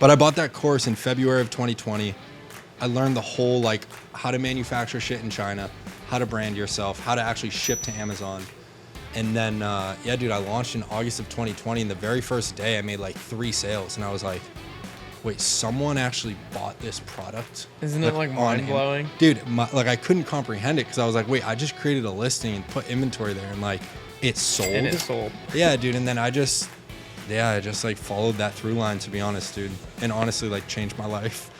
But I bought that course in February of 2020. I learned the whole, like, how to manufacture shit in China, how to brand yourself, how to actually ship to Amazon. And then, yeah, dude, I launched in August of 2020. And the very first day I made like 3 sales. And I was like, wait, someone actually bought this product? Isn't it like mind blowing? Dude, like I couldn't comprehend it because I was like, wait, I just created a listing and put inventory there and like it sold. And it sold. Yeah, dude. And then I just like followed that through line, to be honest, dude. And honestly, like changed my life.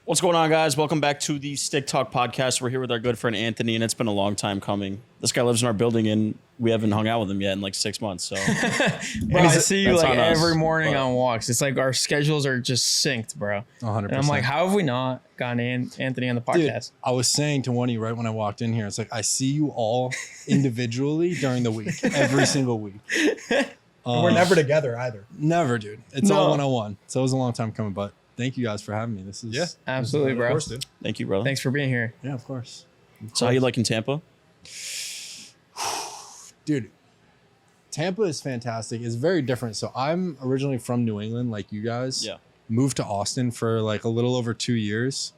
What's going on, guys? Welcome back to the Stick Talk podcast. We're here with our good friend Anthony, and it's been a long time coming. This guy lives in our building, and we haven't hung out with him yet in like 6 months. So, bro, I see you like every morning on walks. It's like our schedules are just synced, bro. 100%. And I'm like, how have we not gotten Anthony on the podcast? Dude, I was saying to one of you right when I walked in here, it's like I see you all individually during the week, every single week. We're never together either. Never, dude. It's all one-on-one. So it was a long time coming, but thank you guys for having me. This is absolutely, bro. Of course, dude. Thank you, brother. Thanks for being here. Yeah, of course. So how you liking Tampa? Dude, Tampa is fantastic. It's very different. So I'm originally from New England, like you guys. Yeah. Moved to Austin for like a little over 2 years.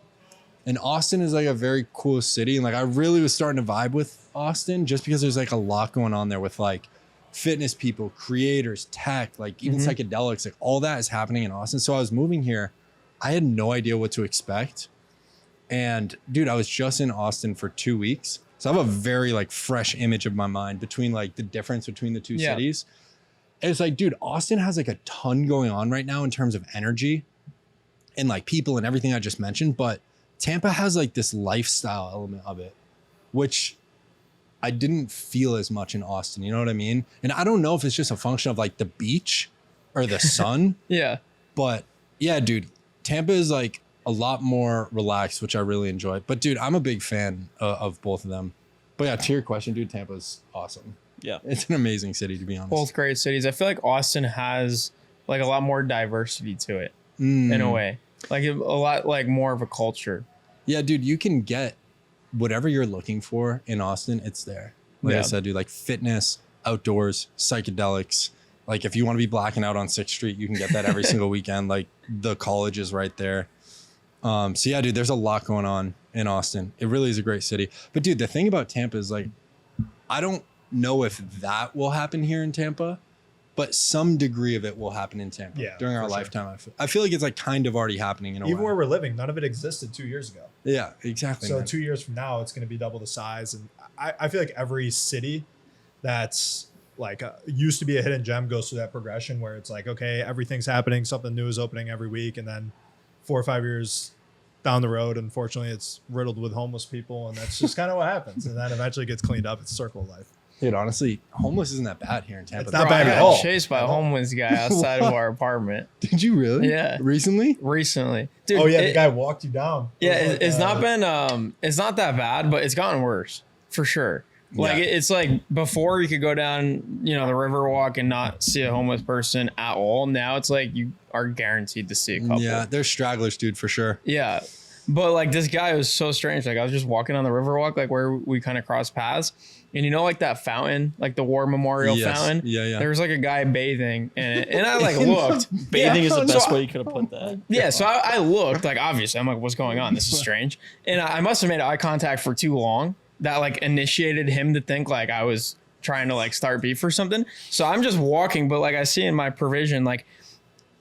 And Austin is like a very cool city. And like I really was starting to vibe with Austin just because there's like a lot going on there with like fitness people, creators, tech, like even psychedelics, like all that is happening in Austin. So I was moving here. I had no idea what to expect. And dude, I was just in Austin for 2 weeks. So I have a very like fresh image of my mind between like the difference between the two cities. And it's like, dude, Austin has like a ton going on right now in terms of energy and like people and everything I just mentioned. But Tampa has like this lifestyle element of it, which I didn't feel as much in Austin. You know what I mean? And I don't know if it's just a function of like the beach or the sun. Yeah. But yeah, dude, Tampa is like a lot more relaxed, which I really enjoy. But dude, I'm a big fan of both of them. But yeah, to your question, dude, Tampa's awesome. Yeah. It's an amazing city, to be honest. Both great cities. I feel like Austin has like a lot more diversity to it in a way. Like a lot like more of a culture. Yeah, dude, you can get whatever you're looking for in Austin, it's there. Like I said, dude, like fitness, outdoors, psychedelics. Like if you want to be blacking out on 6th Street, you can get that every single weekend. Like the college is right there. So yeah, dude, there's a lot going on in Austin. It really is a great city. But dude, the thing about Tampa is like, I don't know if that will happen here in Tampa, but some degree of it will happen in Tampa during our lifetime. Sure. I feel like it's like kind of already happening in a way. Even where we're living, none of it existed 2 years ago. Yeah, exactly. So 2 years from now, it's going to be double the size. And I feel like every city that's like used to be a hidden gem goes through that progression where it's like, okay, everything's happening. Something new is opening every week. And then 4 or 5 years down the road, unfortunately, it's riddled with homeless people. And that's just kind of what happens. And then eventually gets cleaned up. It's a circle of life. Dude, honestly, homeless isn't that bad here in Tampa. It's not bad at all. I got chased by a homeless guy outside of our apartment. Did you really? Yeah. Recently? Dude, oh yeah, the guy walked you down. Yeah, it's not been it's not that bad, but it's gotten worse for sure. Like it's like before you could go down, the Riverwalk and not see a homeless person at all. Now it's like you are guaranteed to see a couple. Yeah, they're stragglers, dude, for sure. Yeah. But like this guy was so strange. Like I was just walking on the Riverwalk, like where we kind of crossed paths. And like that fountain, like the war memorial fountain? Yeah. There was like a guy bathing in it. And I like looked. Bathing is the best way you could have put that. Yeah. So I looked, like obviously I'm like, what's going on? This is strange. And I must have made eye contact for too long. That like initiated him to think like I was trying to like start beef or something. So I'm just walking, but like I see in my provision, like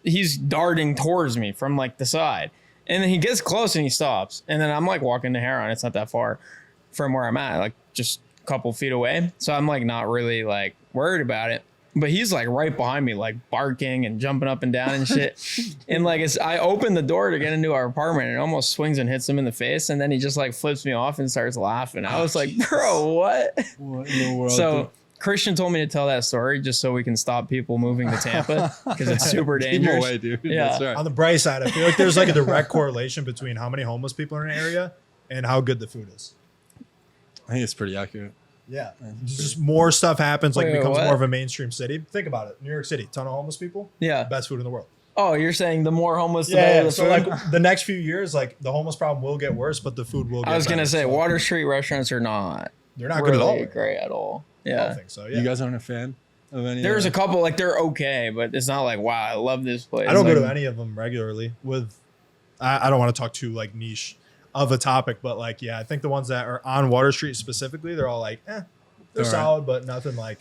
he's darting towards me from like the side. And then he gets close and he stops. And then I'm like walking to Heron. It's not that far from where I'm at, like just a couple feet away. So I'm like not really like worried about it. But he's like right behind me, like barking and jumping up and down and shit. And like I open the door to get into our apartment and it almost swings and hits him in the face. And then he just like flips me off and starts laughing. I was like, bro, what? What in the world? So Christian told me to tell that story just so we can stop people moving to Tampa because it's super dangerous. Keep away, dude. Yeah. That's right. On the bright side, I feel like there's like a direct correlation between how many homeless people are in an area and how good the food is. I think it's pretty accurate. Yeah. Just more stuff happens, like Wait, becomes what? more of a mainstream city. Think about it. New York City, ton of homeless people. Yeah. Best food in the world. Oh, you're saying the more homeless, the Yeah, better yeah. the So food? like the next few years, like the homeless problem will get worse, but the food will get I was gonna better. say So Water Street restaurants are not they're not good at all. really great at all. I don't Yeah, think so. Yeah. You guys aren't a fan of any? there's a of couple like they're okay, but it's not like wow, I love this place. I don't like, go to any of them regularly. I don't want to talk too like niche of a topic, but like yeah, I think the ones that are on Water Street specifically, they're all like, they're All right. solid, but nothing like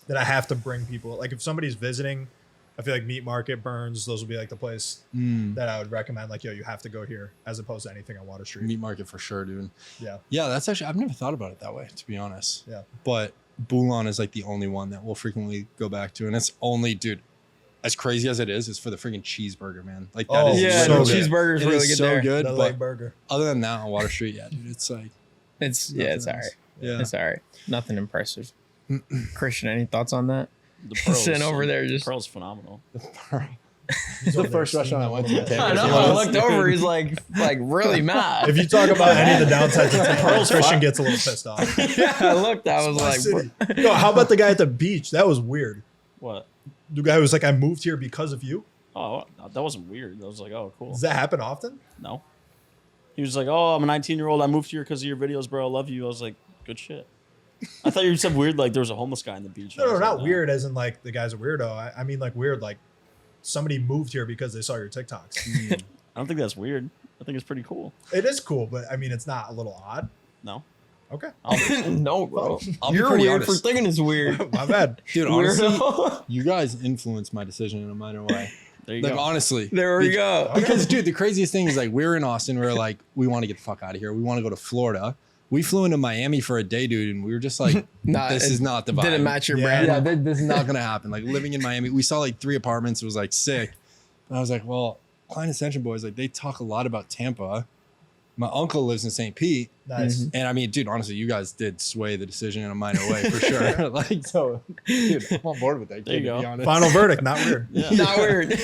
that I have to bring people. Like if somebody's visiting, I feel like Meat Market, Burns, those will be like the place that I would recommend. Like, yo, you have to go here as opposed to anything on Water Street. Meat Market for sure, dude. Yeah. Yeah, that's actually I've never thought about it that way, to be honest. Yeah. But Boulan is like the only one that we'll frequently go back to, and it's only, dude, as crazy as it is for the freaking cheeseburger, man. Like that is yeah, so the good. cheeseburger's it really is good so there. good. The But leg burger. other than that, on Water Street, yeah, dude, it's like It's nothing it's all else. right. Yeah. It's all right. Nothing impressive. Christian, any thoughts on that? The pearls, Sitting over there just- pearls phenomenal. It's the first restaurant I went to. in Tampa. I know. I looked over. He's like really mad. If you talk about any of the downsides of the Pearls Christian fine. gets a little pissed off. Yeah, I looked. I was My like, city. Yo, how about the guy at the beach? That was weird. What? The guy was like, I moved here because of you. Oh, that wasn't weird. I was like, oh, cool. Does that happen often? No. He was like, oh, I'm a 19-year-old. I moved here because of your videos, bro. I love you. I was like, good shit. I thought you said weird, like there was a homeless guy on the beach. I No, was not like, weird as in like the guy's a weirdo. I mean like weird like somebody moved here because they saw your TikToks. I don't think that's weird. I think it's pretty cool. It is cool, but I mean it's not a little odd. No. Okay. no, bro. I'll be You're pretty weird honest. for thinking it's weird. My bad. Dude, honestly, Weirdo. you guys influenced my decision in a minor way. There you Like go. honestly, There we go. because dude, the craziest thing is like we were in Austin. We were like, we want to get the fuck out of here. We want to go to Florida. We flew into Miami for a day, dude, and we were just like, Nah, this it is not the vibe. Didn't match your Yeah. brand. Yeah, this is not gonna happen. Like living in Miami, we saw like 3 apartments. It was like sick. And I was like, well, Klein Ascension boys, like they talk a lot about Tampa. My uncle lives in St. Pete, Nice. and I mean, dude, honestly, you guys did sway the decision in a minor way for sure. Like, so, dude, I'm on board with that. There you kid, to go. be honest. Final verdict, not weird. Yeah. Not weird.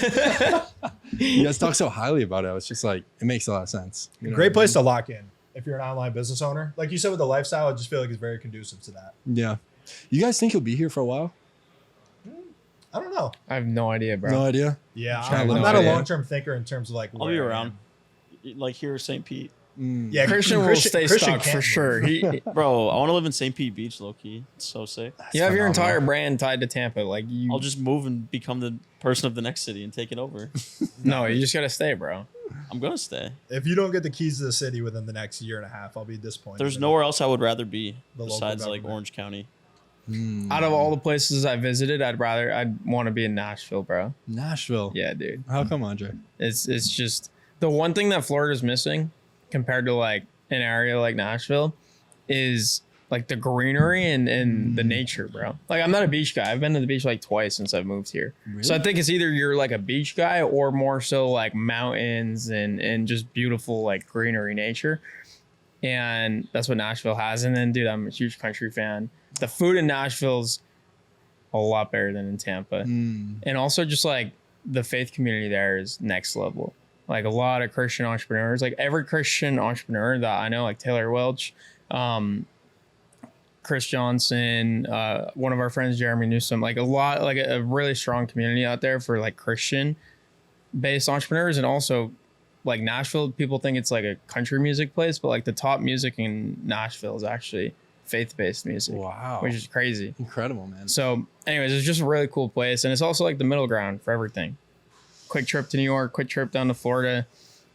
You guys talk so highly about it. It's just like it makes a lot of sense. You know what I Great place mean? to lock in if you're an online business owner. Like you said with the lifestyle, I just feel like it's very conducive to that. Yeah. You guys think he'll be here for a while? I don't know. I have no idea, bro. No idea. Yeah, Trying to I'm live not a it in. long-term thinker in terms of like I'll be where I around. am. Like here, St. Pete. Yeah, Christian will stay stuck can for move. sure. Bro, I want to live in St. Pete Beach, low key. It's so sick. You have your phenomenal. entire brand tied to Tampa. Like you, I'll just move and become the person of the next city and take it over. no, you just gotta stay, bro. I'm gonna stay. If you don't get the keys to the city within the next year and a half, I'll be disappointed. There's in nowhere else I would rather be The local besides like government. Orange County. Out of all the places I visited, I'd want to be in Nashville, bro. Nashville. Yeah, dude. How come, Andre? It's just the one thing that Florida's missing compared to like an area like Nashville is like the greenery and the nature, bro. Like I'm not a beach guy. I've been to the beach like twice since I've moved here. So I think it's either you're like a beach guy or more so like mountains and just beautiful like greenery nature. And that's what Nashville has. And then dude, I'm a huge country fan. The food in Nashville's a lot better than in Tampa. And also just like the faith community there is next level. Like a lot of Christian entrepreneurs, like every Christian entrepreneur that I know, like Taylor Welch, Chris Johnson, one of our friends, Jeremy Newsom, like a really strong community out there for like Christian based entrepreneurs. And also like Nashville, people think it's like a country music place, but like the top music in Nashville is actually faith-based music. Wow. Which is crazy. Incredible, man. So anyways, it's just a really cool place. And it's also like the middle ground for everything. Quick trip to New York, quick trip down to Florida.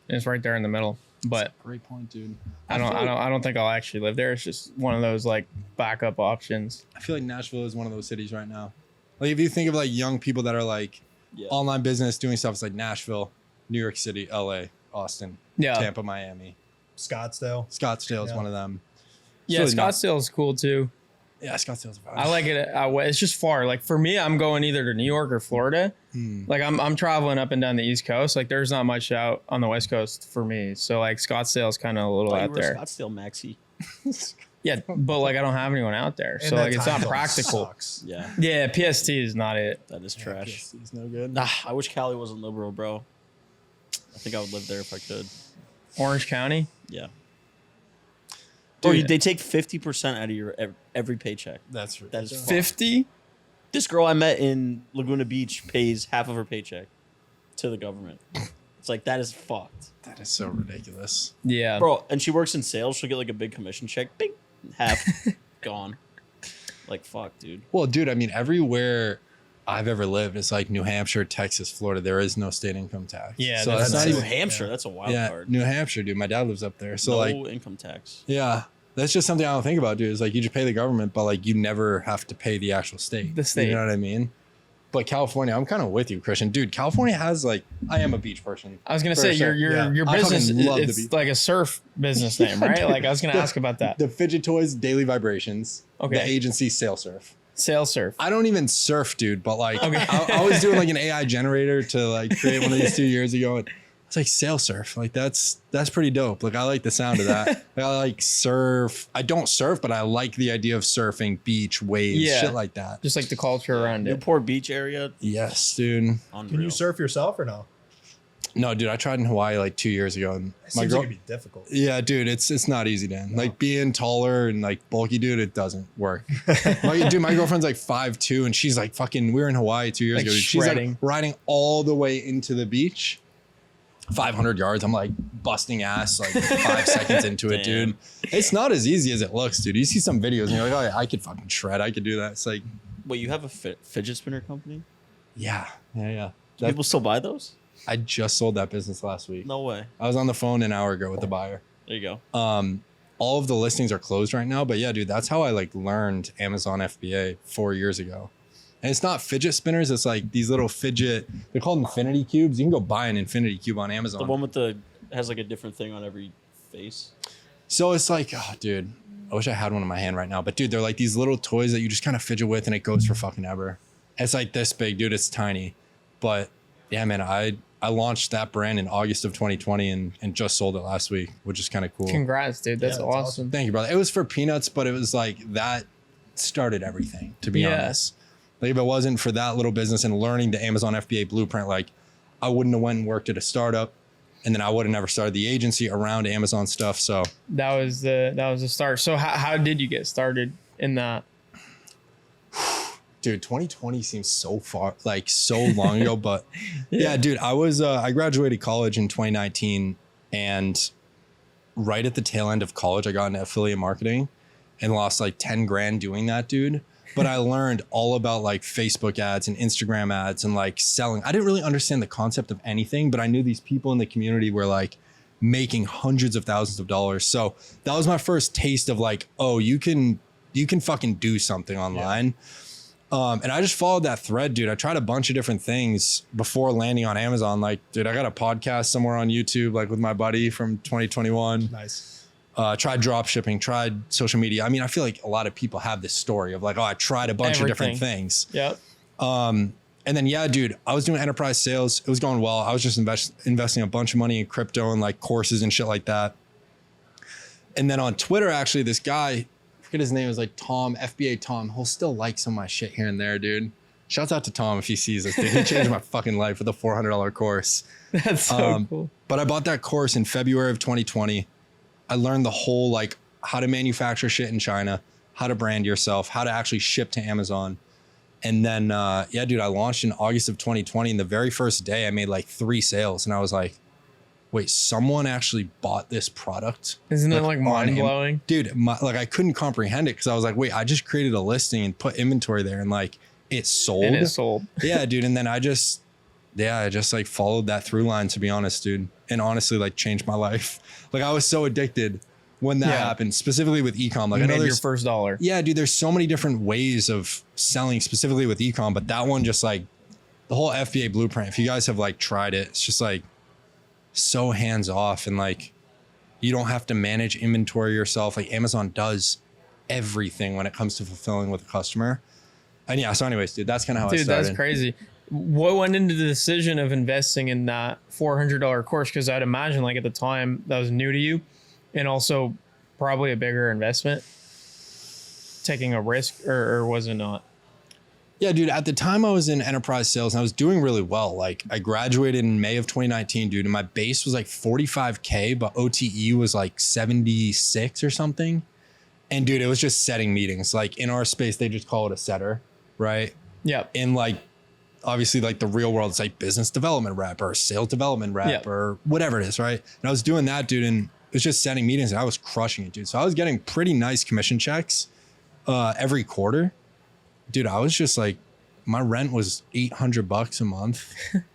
And it's right there in the middle. But Great point, dude. I don't think I'll actually live there. It's just one of those like backup options. I feel like Nashville is one of those cities right now. Like if you think of like young people that are like Yeah. online business doing stuff, it's like Nashville, New York City, LA, Austin, Yeah. Tampa, Miami. Scottsdale. Scottsdale is Yeah. one of them. Yeah, really not- Scottsdale's cool too. Yeah, Scottsdale's a vibe. I like it out west. It's just far. Like for me, I'm going either to New York or Florida. Like I'm traveling up and down the East Coast. Like there's not much out on the West Coast for me. So like Scottsdale's kind of a little Thought you out were there. Scottsdale Maxi. Yeah, but like I don't have anyone out there. And So that like it's time not zone practical. sucks. Yeah, Yeah, PST is not it. that is trash. It's no good. Nah, I wish Cali wasn't liberal, bro. I think I would live there if I could. Orange County. Yeah. Dude. Bro, they take 50% out of your every paycheck. That's That is 50. This girl I met in Laguna Beach pays half of her paycheck. to the government. It's like, that is fucked. That is so ridiculous. Yeah. Bro, and she works in sales. She'll get like a big commission check. Bing, half gone. Like, fuck, dude. Well, dude, I mean, everywhere I've ever lived, it's like New Hampshire, Texas, Florida. There is no state income tax. Yeah, so that's that's not New even. Hampshire. That's a wild Yeah, card. New Hampshire, dude. My dad lives up there. So no like, income tax. yeah, that's just something I don't think about, dude. It's like you just pay the government, but like you never have to pay the actual state. The state. You know what I mean? But California, I'm kind of with you, Christian. Dude, California has like, I am a beach person. I was gonna For say sure. your I business fucking love the it's beach. like a surf business name, right? Like I was gonna ask about that. The fidget toys, daily vibrations. Okay. The agency, sail surf. Sail surf. I don't even surf, dude, but like Okay. I was doing like an AI generator to like create one of these 2 years ago. And it's like sail surf. Like that's pretty dope. Like I like the sound of that. Like, I like surf. I don't surf, but I like the idea of surfing, beach, waves, Yeah. shit like that. Just like the culture around it. Newport Beach area. Yes, dude. Unreal. Can you surf yourself or no? No, dude, I tried in Hawaii like 2 years ago, and It my seems girl. like it'd be difficult. Yeah, dude, it's not easy, Dan. Like being taller and like bulky, dude, it doesn't work. Dude, my girlfriend's like 5'2", and she's like fucking. We were in Hawaii 2 years Like ago. Dude. She's shredding. like riding all the way into the beach, 500 yards. I'm like busting ass like 5 seconds into it, Damn. dude. It's not as easy as it looks, dude. You see some videos and you're like, oh, yeah, I could fucking shred. I could do that. It's like, Wait, you have a fidget spinner company? yeah. Do That- people still buy those? I just sold that business last week. No way. I was on the phone an hour ago with the buyer. There you go. All of the listings are closed right now, but yeah, dude, that's how I like learned Amazon FBA 4 years ago. And it's not fidget spinners. It's like these little fidget, they're called infinity cubes. You can go buy an infinity cube on Amazon. The one with the has like a different thing on every face. So it's like, oh, dude, I wish I had one in my hand right now. But dude, they're like these little toys that you just kind of fidget with and it goes for fucking ever. It's like this big, dude. It's tiny. But yeah, man, I launched that brand in August of 2020 and just sold it last week, which is kind of cool. Congrats, dude. That's Yeah, that's awesome. Thank you, brother. It was for peanuts, but it was like that started everything, to be Yeah. honest. Like if it wasn't for that little business and learning the Amazon FBA blueprint, like I wouldn't have went and worked at a startup, and then I would have never started the agency around Amazon stuff. So That was the start. So how did you get started in that? dude, 2020 seems so far, like so long ago, but yeah, dude, I graduated college in 2019, and right at the tail end of college, I got into affiliate marketing and lost like 10 grand doing that, dude. But I learned all about like Facebook ads and Instagram ads and like selling. I didn't really understand the concept of anything, but I knew these people in the community were like making hundreds of thousands of dollars. So that was my first taste of like, oh, you can fucking do something online. And I just followed that thread, dude. I tried a bunch of different things before landing on Amazon. Like, dude, I got a podcast somewhere on YouTube, like with my buddy from 2021. Nice. Tried drop shipping, tried social media. I mean, I feel like a lot of people have this story of like, oh, I tried a bunch of different Everything. things. Yep. And then, yeah, dude, I was doing enterprise sales. It was going well. I was just investing a bunch of money in crypto and like courses and shit like that. And then on Twitter, actually, this guy, I forget his name, was like Tom, FBA Tom. He'll still like some of my shit here and there, dude. Shouts out to Tom if he sees this, dude. He changed my fucking life with a $400 course. That's so cool. But I bought that course in February of 2020. I learned the whole like how to manufacture shit in China, how to brand yourself, how to actually ship to Amazon. And then, yeah, dude, I launched in August of 2020. And the very first day I made like 3 sales. And I was like, wait, someone actually bought this product? Isn't that like on mind blowing? Dude, like I couldn't comprehend it because I was like, wait, I just created a listing and put inventory there and like it sold. And it sold. Yeah, dude. And then I just like followed that through line, to be honest, dude. And honestly, like changed my life. Like I was so addicted when that happened, specifically with ecom. Like You I know made your there's, first dollar. yeah, dude, there's so many different ways of selling specifically with ecom, but that one just like the whole FBA blueprint. If you guys have like tried it, it's just like so hands off and like you don't have to manage inventory yourself. Like Amazon does everything when it comes to fulfilling with a customer. And yeah, so anyways, dude, that's kind of how I Dude, started. that's crazy. What went into the decision of investing in that $400 course? Because I'd imagine like at the time that was new to you and also probably a bigger investment, taking a risk, or was it not? Yeah, dude, at the time I was in enterprise sales and I was doing really well. Like I graduated in May of 2019, dude, and my base was like 45K, but OTE was like 76 or something. And dude, it was just setting meetings. Like in our space, they just call it a setter, right? Yep. And like obviously like the real world, it's like business development rep or sales development rep or whatever it is, right? And I was doing that, dude, and it was just setting meetings and I was crushing it, dude. So I was getting pretty nice commission checks every quarter. Dude, I was just like, my rent was $800 a month.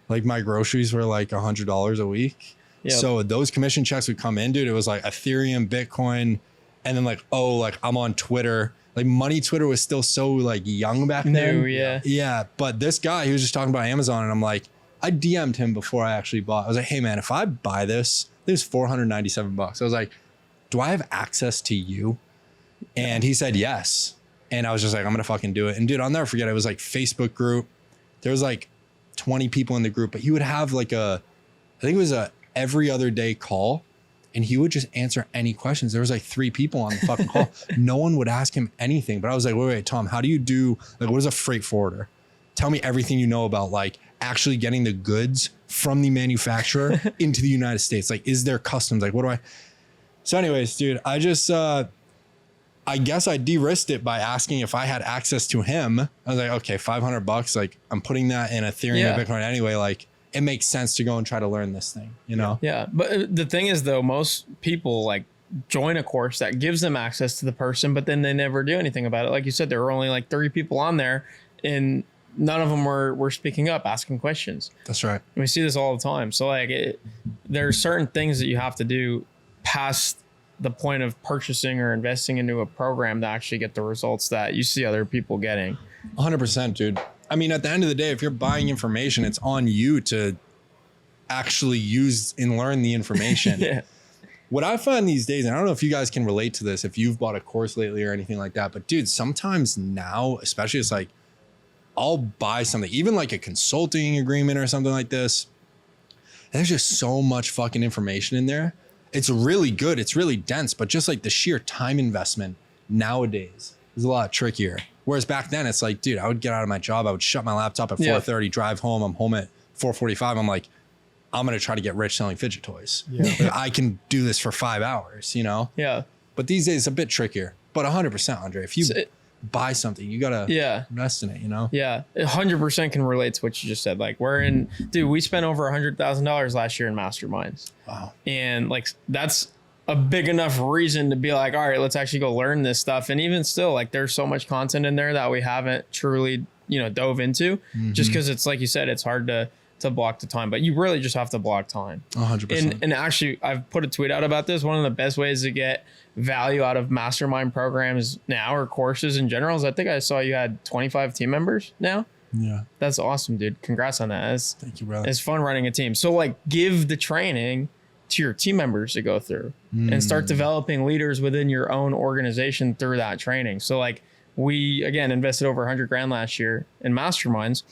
Like my groceries were like $100 a week. Yep. So those commission checks would come in, dude. It was like Ethereum, Bitcoin, and then like, oh, like I'm on Twitter. Like money Twitter was still so like young back then. Yeah. But this guy, he was just talking about Amazon, and I'm like, I DM'd him before I actually bought. I was like, hey man, if I buy this, there's $497. I was like, do I have access to you? And he said yes. And I was just like, I'm gonna fucking do it. And dude, I'll never forget, it was like Facebook group. There was like 20 people in the group, but he would have like I think it was a every other day call, and he would just answer any questions. There was like 3 people on the fucking call. No one would ask him anything. But I was like, wait, Tom, how do you do, like, what is a freight forwarder? Tell me everything you know about like actually getting the goods from the manufacturer into the United States. Like, is there customs? Like, what do I? So anyways, dude, I just, I guess I de-risked it by asking if I had access to him. I was like, okay, $500. Like I'm putting that in Ethereum and Bitcoin anyway. Like it makes sense to go and try to learn this thing, you know? Yeah. But the thing is though, most people like join a course that gives them access to the person, but then they never do anything about it. Like you said, there were only like 30 people on there and none of them were speaking up, asking questions. That's right. And we see this all the time. So like there are certain things that you have to do past the point of purchasing or investing into a program to actually get the results that you see other people getting. 100%, dude. I mean, at the end of the day, if you're buying information, it's on you to actually use and learn the information. What I find these days, and I don't know if you guys can relate to this, if you've bought a course lately or anything like that, but dude, sometimes now, especially, it's like, I'll buy something, even like a consulting agreement or something like this. There's just so much fucking information in there. It's really good. It's really dense, but just like the sheer time investment nowadays is a lot trickier. Whereas back then it's like, dude, I would get out of my job. I would shut my laptop at 4:30, drive home. I'm home at 4:45. I'm like, I'm going to try to get rich selling fidget toys. Like, I can do this for 5 hours, you know? Yeah. But these days it's a bit trickier, but 100%, Andre, if you buy something, you got to invest in it, you know? Yeah. 100% can relate to what you just said. Like we spent over $100,000 last year in masterminds. Wow. And like, that's a big enough reason to be like, all right, let's actually go learn this stuff. And even still, like there's so much content in there that we haven't truly, dove into just because it's like you said, it's hard to block the time, but you really just have to block time. 100%. And actually I've put a tweet out about this. One of the best ways to get value out of mastermind programs now or courses in general is I think I saw you had 25 team members now. Yeah. That's awesome, dude. Congrats on that. Thank you, brother. It's fun running a team. So like give the training to your team members to go through and start developing leaders within your own organization through that training. So like we, again, invested over $100,000 last year in masterminds.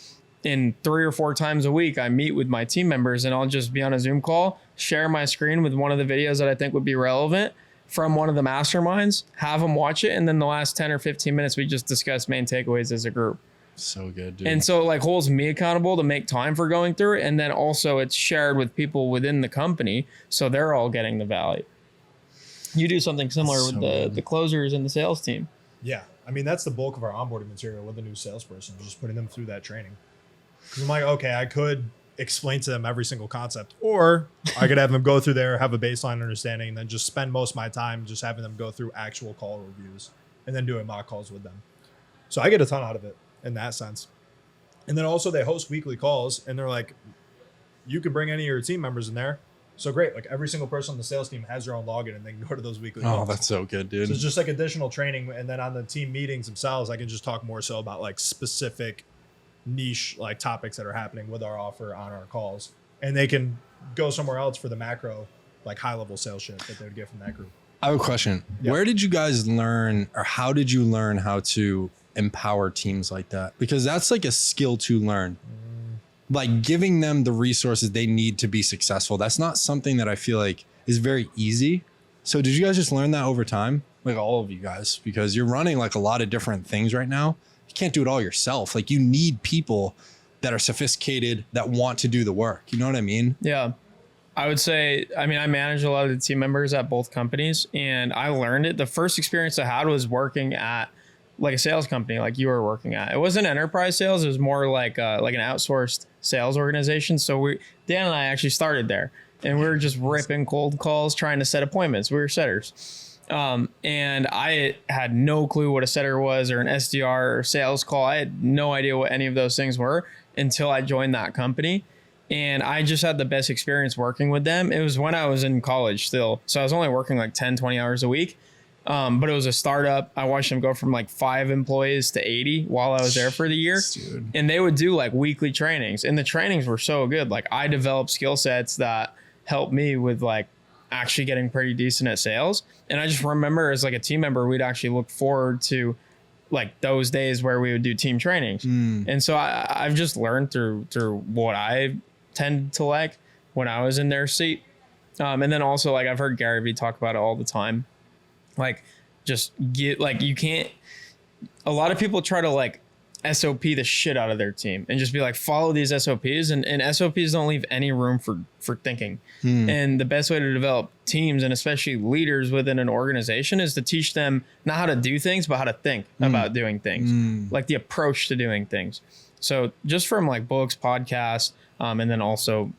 And 3 or 4 times a week, I meet with my team members and I'll just be on a Zoom call, share my screen with one of the videos that I think would be relevant from one of the masterminds, have them watch it. And then the last 10 or 15 minutes, we just discuss main takeaways as a group. So good, dude. And so it like holds me accountable to make time for going through it. And then also it's shared with people within the company. So they're all getting the value. You do something similar with the closers and the sales team. Yeah. I mean, that's the bulk of our onboarding material with a new salesperson, just putting them through that training. Because I'm like, okay, I could explain to them every single concept, or I could have them go through there, have a baseline understanding, and then just spend most of my time just having them go through actual call reviews and then doing mock calls with them. So I get a ton out of it in that sense. And then also they host weekly calls and they're like, you can bring any of your team members in there. So great. Like every single person on the sales team has their own login and they can go to those weekly calls. Oh, that's so good, dude. So it's just like additional training. And then on the team meetings themselves, I can just talk more so about like specific niche like topics that are happening with our offer on our calls, and they can go somewhere else for the macro like high level sales shit that they would get from that group. I have a question. Yep. Where did you guys learn, or how did you learn how to empower teams like that? Because that's like a skill to learn. Like giving them the resources they need to be successful. That's not something that I feel like is very easy. So did you guys just learn that over time? Like all of you guys, because you're running like a lot of different things right now. You can't do it all yourself. Like you need people that are sophisticated, that want to do the work. You know what I mean? Yeah. I would say, I manage a lot of the team members at both companies and I learned it. The first experience I had was working at like a sales company like you were working at. It wasn't enterprise sales. It was more like an outsourced sales organization. So Dan and I actually started there, and we were just ripping cold calls, trying to set appointments. We were setters. And I had no clue what a setter was or an SDR or sales call. I had no idea what any of those things were until I joined that company. And I just had the best experience working with them. It was when I was in college still. So I was only working like 10, 20 hours a week. But it was a startup. I watched them go from like 5 employees to 80 while I was there for the year. Dude. And they would do like weekly trainings. And the trainings were so good. Like I developed skill sets that helped me with like actually getting pretty decent at sales. And I just remember as like a team member, we'd actually look forward to like those days where we would do team trainings. And so I've just learned through what I tend to like when I was in their seat. And then also like I've heard Gary Vee talk about it all the time. Like just get like, you can't, a lot of people try to like SOP the shit out of their team and just be like, follow these SOPs, and SOPs don't leave any room for thinking. And the best way to develop teams and especially leaders within an organization is to teach them not how to do things, but how to think about doing things, like the approach to doing things. So just from like books, podcasts, and then also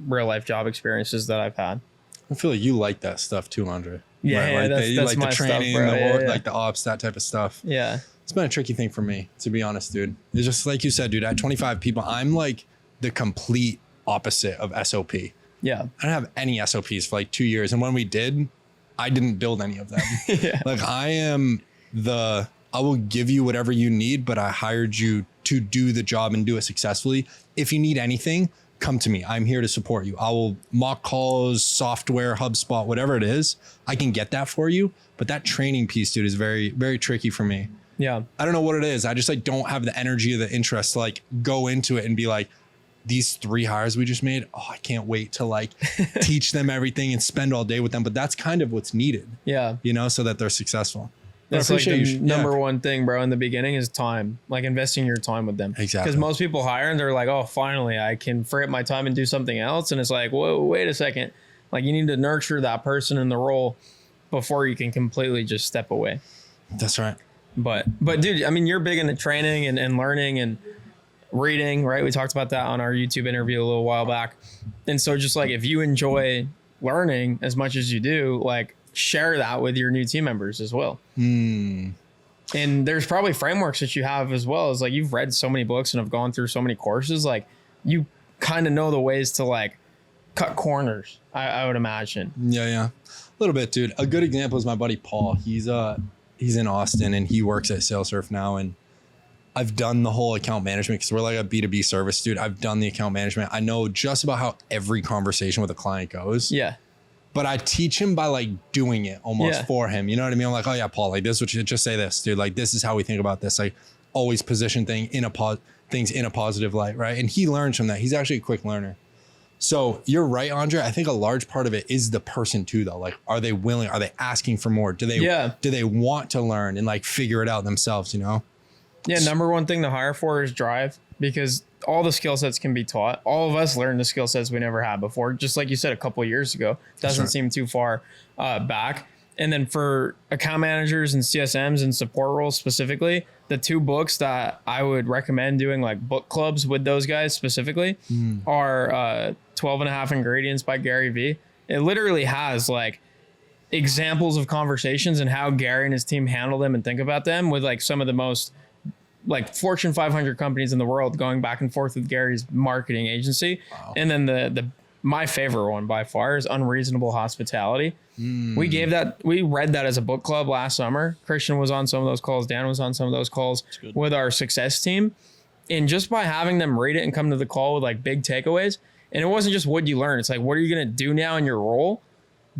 real life job experiences that I've had. I feel like you like that stuff too, Andre. Yeah, right? yeah, Like that's you like my the training, stuff, bro. like the ops, that type of stuff. Yeah. It's been a tricky thing for me, to be honest, dude. It's just like you said, dude, at 25 people, I'm like the complete opposite of SOP. Yeah. I don't have any SOPs for like 2 years. And when we did, I didn't build any of them. Yeah. Like I will give you whatever you need, but I hired you to do the job and do it successfully. If you need anything, come to me. I'm here to support you. I will mock calls, software, HubSpot, whatever it is. I can get that for you. But that training piece, dude, is very, very tricky for me. Yeah. I don't know what it is. I just like don't have the energy or the interest to like go into it and be like, these 3 hires we just made, oh, I can't wait to like teach them everything and spend all day with them. But that's kind of what's needed. Yeah. You know, so that they're successful. That's like the number one thing, bro, in the beginning is time, like investing your time with them. Exactly. Because most people hire and they're like, oh, finally, I can free up my time and do something else. And it's like, whoa, wait a second. Like you need to nurture that person in the role before you can completely just step away. That's right. But dude, I mean, you're big into training and learning and reading, right? We talked about that on our YouTube interview a little while back. And so just like if you enjoy learning as much as you do, like share that with your new team members as well. And there's probably frameworks that you have as well, as like you've read so many books and have gone through so many courses, like you kind of know the ways to like cut corners, I would imagine. Yeah. A little bit, dude. A good example is my buddy Paul. He's in Austin and he works at SalesSurf now. And I've done the whole account management because we're like a B2B service, dude. I've done the account management. I know just about how every conversation with a client goes. Yeah. But I teach him by like doing it almost for him. You know what I mean? I'm like, oh yeah, Paul, like this is what you just say this, dude. Like this is how we think about this. Like always position things in a positive light, right? And he learns from that. He's actually a quick learner. So you're right, Andre. I think a large part of it is the person too, though. Like, are they willing? Are they asking for more? Do they want to learn and like figure it out themselves? You know? Yeah. Number one thing to hire for is drive, because all the skill sets can be taught. All of us learned the skill sets we never had before. Just like you said, a couple of years ago, doesn't seem too far back. And then for account managers and CSMs and support roles specifically, the 2 books that I would recommend doing like book clubs with those guys specifically are 12 and a Half Ingredients by Gary Vee. It literally has like examples of conversations and how Gary and his team handle them and think about them with like some of the most like Fortune 500 companies in the world going back and forth with Gary's marketing agency. Wow. And then my favorite one by far is Unreasonable Hospitality. We read that as a book club last summer. Christian was on some of those calls. Dan was on some of those calls with our success team. And just by having them read it and come to the call with like big takeaways, and it wasn't just what you learn. It's like, what are you going to do now in your role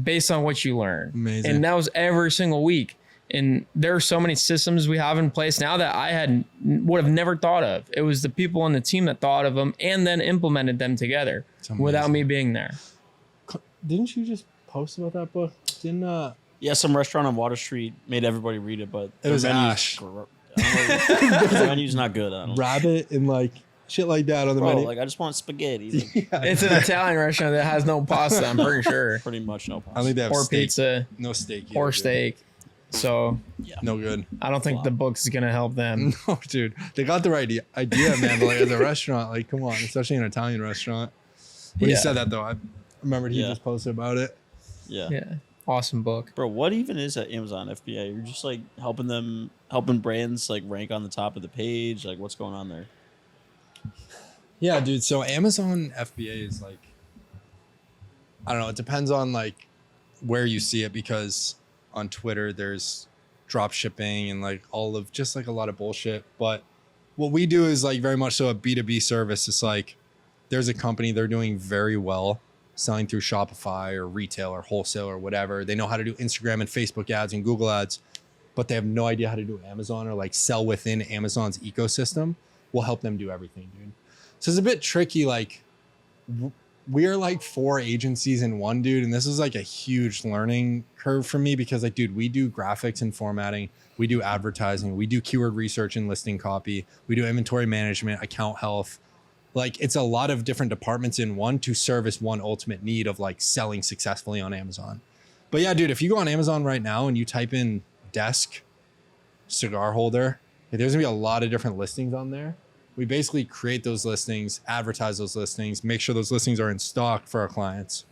based on what you learn? Amazing. And that was every single week. And there are so many systems we have in place now that I would have never thought of. It was the people on the team that thought of them and then implemented them together without me being there. Didn't you just post about that book? Yeah, some restaurant on Water Street made everybody read it, but it was Ash. The menu's not good. I don't know. Rabbit and like shit like that on the menu. Like I just want spaghetti. It's an Italian restaurant that has no pasta, I'm pretty sure. Pretty much no pasta. I think they have or steak. Pizza. No steak. Or steak. So No good. I don't think the book is gonna help them. No, dude. They got the right idea, man. But like as a restaurant, like come on, especially an Italian restaurant. When he said that though, I remembered he just posted about it. Yeah. Yeah. Awesome book. Bro, what even is at Amazon FBA? You're just like helping brands like rank on the top of the page. Like what's going on there? Yeah, dude. So Amazon FBA is like, I don't know. It depends on like where you see it, because on Twitter there's drop shipping and like all of just like a lot of bullshit. But what we do is like very much so a B2B service. It's like there's a company, they're doing very well selling through Shopify or retail or wholesale or whatever. They know how to do Instagram and Facebook ads and Google ads, but they have no idea how to do Amazon or like sell within Amazon's ecosystem. We'll help them do everything, dude. So it's a bit tricky. Like we are like 4 agencies in one, dude. And this is like a huge learning curve for me because like, dude, we do graphics and formatting. We do advertising. We do keyword research and listing copy. We do inventory management, account health. Like it's a lot of different departments in one to service one ultimate need of like selling successfully on Amazon. But yeah, dude, if you go on Amazon right now and you type in desk, cigar holder, there's gonna be a lot of different listings on there. We basically create those listings, advertise those listings, make sure those listings are in stock for our clients.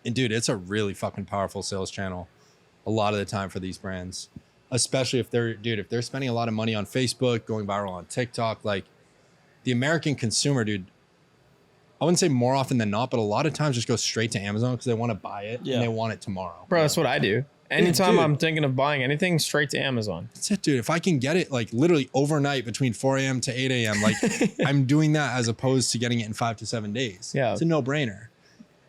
And dude, it's a really fucking powerful sales channel a lot of the time for these brands, especially if they're spending a lot of money on Facebook, going viral on TikTok. Like the American consumer, dude, I wouldn't say more often than not, but a lot of times just go straight to Amazon because they want to buy it and they want it tomorrow. Bro, that's what I do. Anytime I'm thinking of buying anything, straight to Amazon. That's it, dude. If I can get it like literally overnight between 4 a.m. to 8 a.m., like I'm doing that as opposed to getting it in 5 to 7 days. Yeah. It's a no-brainer.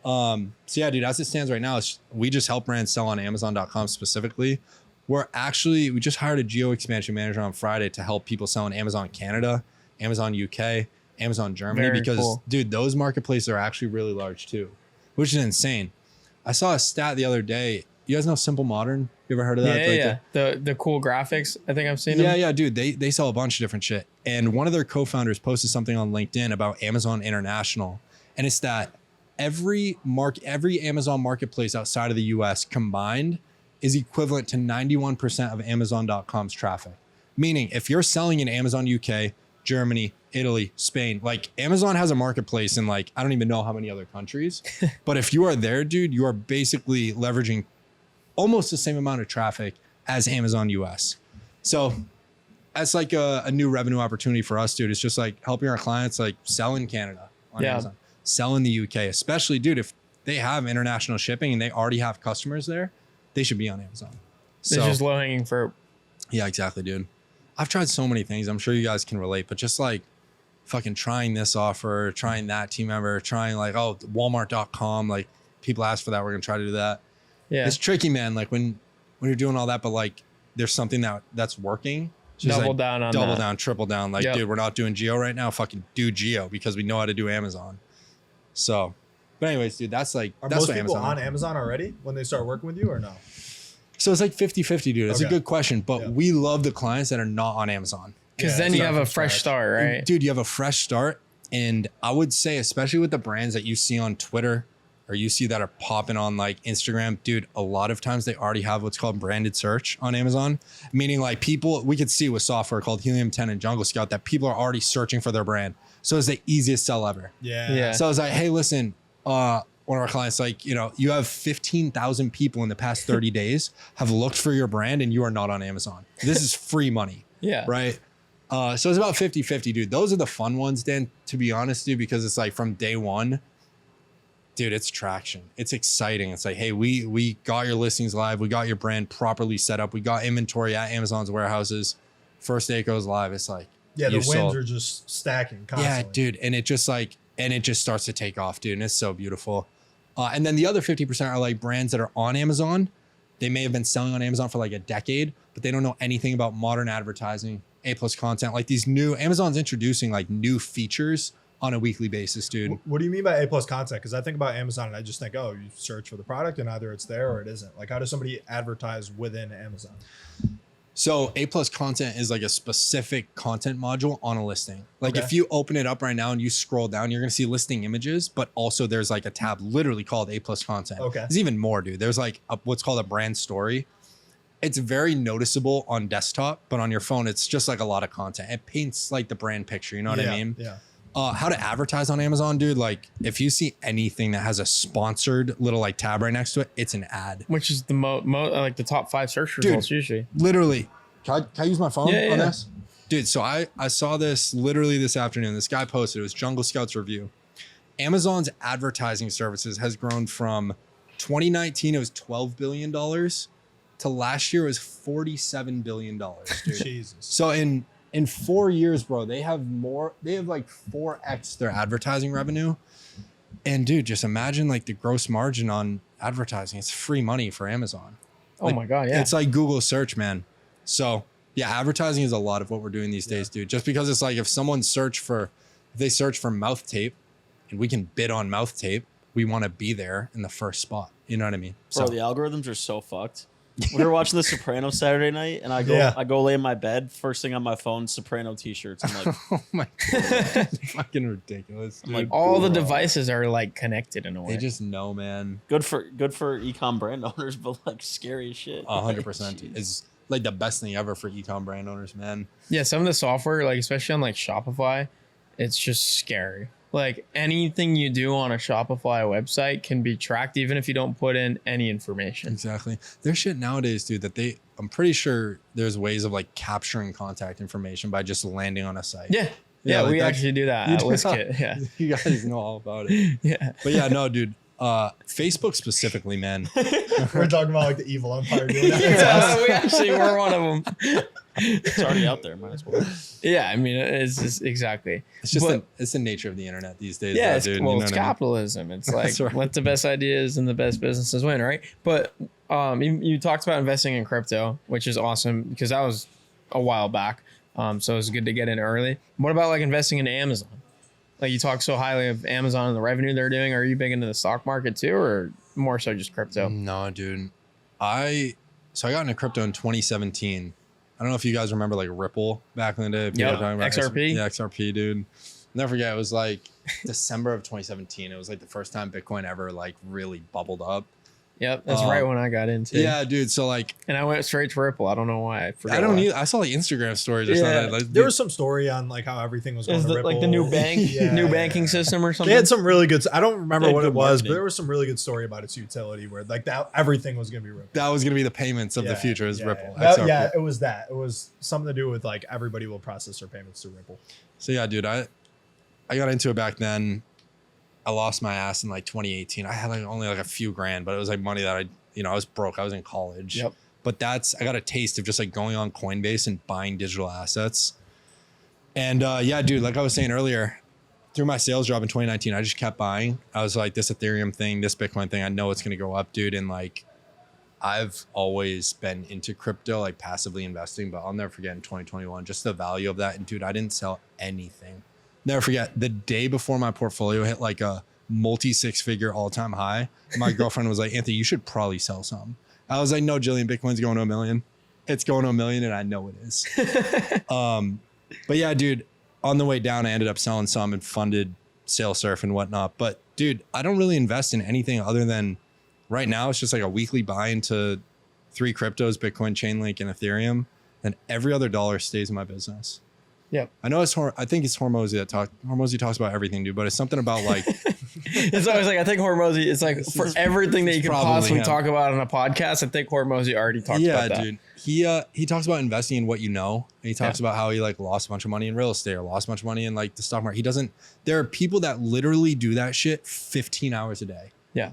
So yeah, dude, as it stands right now, we just help brands sell on Amazon.com specifically. We just hired a geo expansion manager on Friday to help people sell on Amazon Canada, Amazon UK, Amazon Germany, because dude, those marketplaces are actually really large too, which is insane. I saw a stat the other day. You guys know Simple Modern? You ever heard of that? Yeah, the cool graphics. I think I've seen them. Yeah, dude. They sell a bunch of different shit. And one of their co-founders posted something on LinkedIn about Amazon International. And it's that every Amazon marketplace outside of the US combined is equivalent to 91% of Amazon.com's traffic. Meaning if you're selling in Amazon UK, Germany, Italy, Spain, like Amazon has a marketplace in like, I don't even know how many other countries. But if you are there, dude, you are basically leveraging almost the same amount of traffic as Amazon US. So that's like a new revenue opportunity for us, dude. It's just like helping our clients like sell in Canada on Amazon, sell in the UK, especially, dude, if they have international shipping and they already have customers there, they should be on Amazon. It's just low hanging fruit. Yeah, exactly, dude. I've tried so many things. I'm sure you guys can relate, but just like fucking trying this offer, trying that team member, trying like, oh, Walmart.com, like people ask for that. We're going to try to do that. Yeah. It's tricky, man. Like when you're doing all that, but like there's something that's working. Double down on that. Double down, triple down. Like, dude, we're not doing geo right now. Fucking do geo because we know how to do Amazon. So, but anyways, dude, that's like, Are that's most what people Amazon on Amazon already when they start working with you or no? So it's like 50-50, dude. That's a good question. But Yeah. we love the clients that are not on Amazon. Because then you have a fresh start, right? Dude, you have a fresh start. And I would say, especially with the brands that you see on Twitter or you see that are popping on like Instagram, dude, a lot of times they already have what's called branded search on Amazon. Meaning like people, we could see with software called Helium 10 and Jungle Scout that people are already searching for their brand. So it's the easiest sell ever. Yeah. So I was like, hey, listen, one of our clients, like, you know, you have 15,000 people in the past 30 days have looked for your brand and you are not on Amazon. This is free money. Yeah. Right. So it's about 50-50, dude. Those are the fun ones, Dan, to be honest, dude, because it's like from day one, dude, it's traction. It's exciting. It's like, hey, we got your listings live. We got your brand properly set up. We got inventory at Amazon's warehouses. First day it goes live. It's like, yeah, the wins are just stacking constantly. Yeah, dude. And it just starts to take off, dude. And it's so beautiful. And then the other 50% are like brands that are on Amazon. They may have been selling on Amazon for like a decade, but they don't know anything about modern advertising, A+ content. Like these new, Amazon's introducing like new features on a weekly basis, dude. What do you mean by A+ content? Because I think about Amazon and I just think, oh, you search for the product and either it's there or it isn't. Like, how does somebody advertise within Amazon? So A+ content is like a specific content module on a listing. Like if you open it up right now and you scroll down, you're going to see listing images, but also there's like a tab literally called A+ content. Okay. There's even more, dude. There's like what's called a brand story. it's very noticeable on desktop, but on your phone, it's just like a lot of content. It paints like the brand picture. You know what I mean? Yeah. How to advertise on Amazon, dude. Like if you see anything that has a sponsored little like tab right next to it, it's an ad. Which is the like the top 5 search results usually. Literally. Can I use my phone on Yeah. this? Dude, so I saw this literally this afternoon. This guy posted, it was Jungle Scouts review. Amazon's advertising services has grown from 2019, it was $12 billion to last year it was $47 billion, dude. Jesus. So in 4 years, bro, they have like 4x their advertising revenue. And dude, just imagine like the gross margin on advertising. It's free money for Amazon. Oh Like, my God, yeah. It's like Google search, man. So yeah, advertising is a lot of what we're doing these days, dude. Just because it's like if they search for mouth tape and we can bid on mouth tape, we want to be there in the first spot. You know what I mean? Bro, the algorithms are so fucked. We were watching The Sopranos Saturday night, and I go lay in my bed. First thing on my phone, Soprano t-shirts. I'm like, oh my God. Fucking ridiculous. Dude. like, all the devices are like connected in a way. They just know, man. good for e-com brand owners, but like scary as shit. 100% is like the best thing ever for e-com brand owners, man. Yeah, some of the software, like especially on like Shopify, it's just scary. Like anything you do on a Shopify website can be tracked even if you don't put in any information. Exactly. There's shit nowadays, dude, that I'm pretty sure there's ways of like capturing contact information by just landing on a site. Yeah, like we that's- actually do that you at do- WizKit. Yeah. You guys know all about it. Yeah. But yeah, no, dude. Facebook specifically, man. We're talking about like the evil empire doing that. Yeah, we actually were one of them. It's already out there. Might as well. Yeah, I mean, it's just exactly. It's just But- it's the nature of the internet these days. Yeah, though, it's, dude. well, You know it's what I mean? capitalism. It's like That's right. let the best ideas and the best businesses win, right? But you talked about investing in crypto, which is awesome because that was a while back. So it's good to get in early. What about like investing in Amazon? Like you talk so highly of Amazon and the revenue they're doing. Are you big into the stock market too, or more so just crypto? No, dude. I got into crypto in 2017. I don't know if you guys remember like Ripple back in the day. People Yep, were talking about XRP. Yeah, XRP, dude. Never forget. It was like December of 2017. It was like the first time Bitcoin ever like really bubbled up. Yep, that's right when I got into. Yeah, dude. So like, and I went straight to Ripple. I don't know why. I don't need. I saw like Instagram stories or Yeah. something. Like, There was some story on like how everything was going Is to it Ripple. like the new bank, Yeah, new yeah, banking yeah. system or something? They had some really good. I don't remember They had what it good was, marketing. but there was some really good story about its utility, where like that everything was going to be Ripple. that was gonna be the payments of the Yeah, future is yeah, Ripple. yeah. XRP. Yeah, it was that. It was something to do with like everybody will process their payments to Ripple. So yeah, dude, I got into it back then. I lost my ass in like 2018. I had like only like a few grand, but it was like money that I was broke. I was in college. Yep. But I got a taste of just like going on Coinbase and buying digital assets. And yeah, dude, like I was saying earlier, through my sales job in 2019, I just kept buying. I was like, this Ethereum thing, this Bitcoin thing, I know it's gonna go up, dude. And like I've always been into crypto, like passively investing, but I'll never forget in 2021, just the value of that. And dude, I didn't sell anything. Never forget the day before my portfolio hit like a multi 6-figure all-time high. My girlfriend was like, Anthony, you should probably sell some. I was like, no, Jillian, Bitcoin's going to $1 million. It's going to $1 million, and I know it is. But yeah, dude, on the way down, I ended up selling some and funded SailSurf and whatnot. But dude, I don't really invest in anything other than right now. It's just like a weekly buy into 3 cryptos, Bitcoin, Chainlink, and Ethereum. And every other dollar stays in my business. Yep. I know I think it's Hormozy Hormozy talks about everything, dude, but it's something about like It's always like I think Hormozy. It's like for everything that you could probably possibly him. talk about on a podcast. I think Hormozy already talked about that. dude. He talks about investing in what you know. And he talks about how he like lost a bunch of money in real estate or lost a bunch of money in like the stock market. There are people that literally do that shit 15 hours a day. Yeah.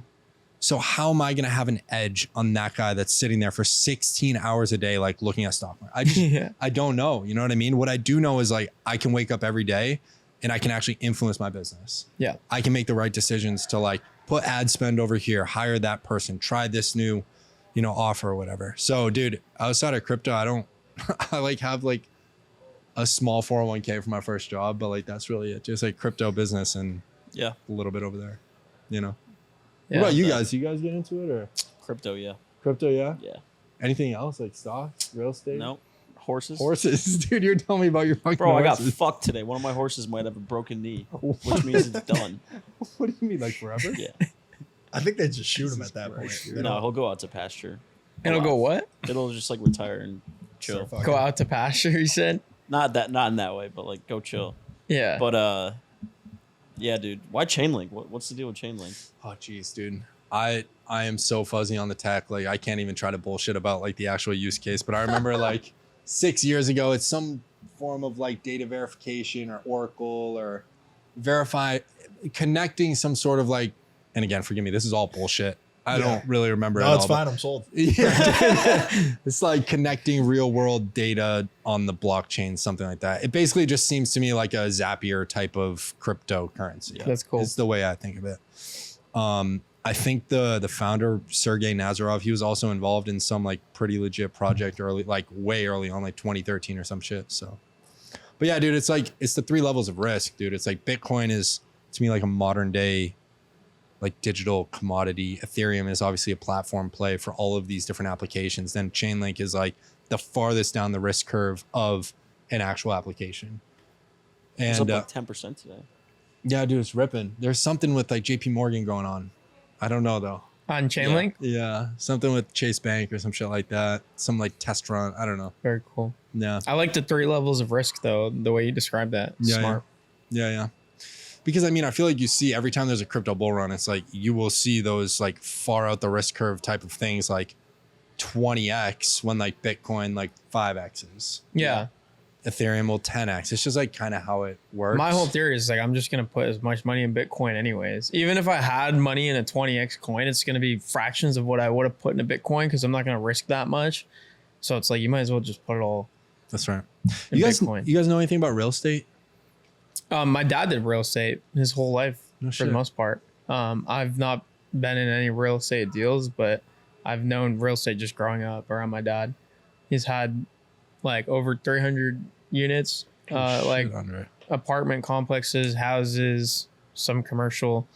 So how am I going to have an edge on that guy that's sitting there for 16 hours a day, like looking at stock market? Yeah. I don't know. You know what I mean? What I do know is like, I can wake up every day and I can actually influence my business. Yeah. I can make the right decisions to like put ad spend over here, hire that person, try this new, offer or whatever. So dude, outside of crypto, I like have like a small 401k for my first job, but like, that's really it. Just like crypto business and Yeah. a little bit over there, Yeah. What about you guys? You guys get into it or Crypto, yeah. crypto? Yeah. Yeah. Anything else like stocks, real estate? No. Horses. Horses, dude. You're telling me about your fucking Bro, I got horses. fucked today. One of my horses might have a broken knee, which means it's done. What do you mean, like forever? Yeah. I think they just shoot him at that point. They No, don't- he'll go out to pasture. It'll go what? It'll just like retire and chill. Start Go fucking- out to pasture, you said? Not in that way, but like go chill. Yeah. But yeah, dude. Why Chainlink? What's the deal with Chainlink? Oh, geez, dude. I am so fuzzy on the tech. Like, I can't even try to bullshit about like the actual use case. But I remember like 6 years ago, it's some form of like data verification or Oracle or connecting some sort of like, and again, forgive me, this is all bullshit. I don't really remember. No, it it's all, but- fine. I'm sold. Yeah, it's like connecting real world data on the blockchain, something like that. It basically just seems to me like a Zapier type of cryptocurrency. That's cool. It's the way I think of it. I think the founder, Sergey Nazarov, he was also involved in some like pretty legit project early, like way early on, like 2013 or some shit. So, but yeah, dude, it's like, it's the 3 levels of risk, dude. It's like Bitcoin is to me like a modern day like digital commodity. Ethereum is obviously a platform play for all of these different applications. Then Chainlink is like the farthest down the risk curve of an actual application. It's And up like 10% today. yeah, dude, it's ripping. There's something with like JP Morgan going on. I don't know though. On Chainlink? Yeah, something with Chase Bank or some shit like that. Some like test run. I don't know. Very cool. Yeah. I like the 3 levels of risk though, the way you described that. Yeah, Smart. Yeah. Because I mean, I feel like you see every time there's a crypto bull run, it's like you will see those like far out the risk curve type of things like 20x when like Bitcoin like 5x's. Yeah. Ethereum will 10x. It's just like kind of how it works. My whole theory is like I'm just gonna put as much money in Bitcoin anyways. Even if I had money in a 20x coin, it's gonna be fractions of what I would have put in a Bitcoin because I'm not gonna risk that much. So it's like you might as well just put it all That's right. in You guys Bitcoin. know anything about real estate? My dad did real estate his whole life No for shit. the most part. I've not been in any real estate deals, but I've known real estate just growing up around my dad. He's had like over 300 units, like Shit, Andre. apartment complexes, houses, some commercial.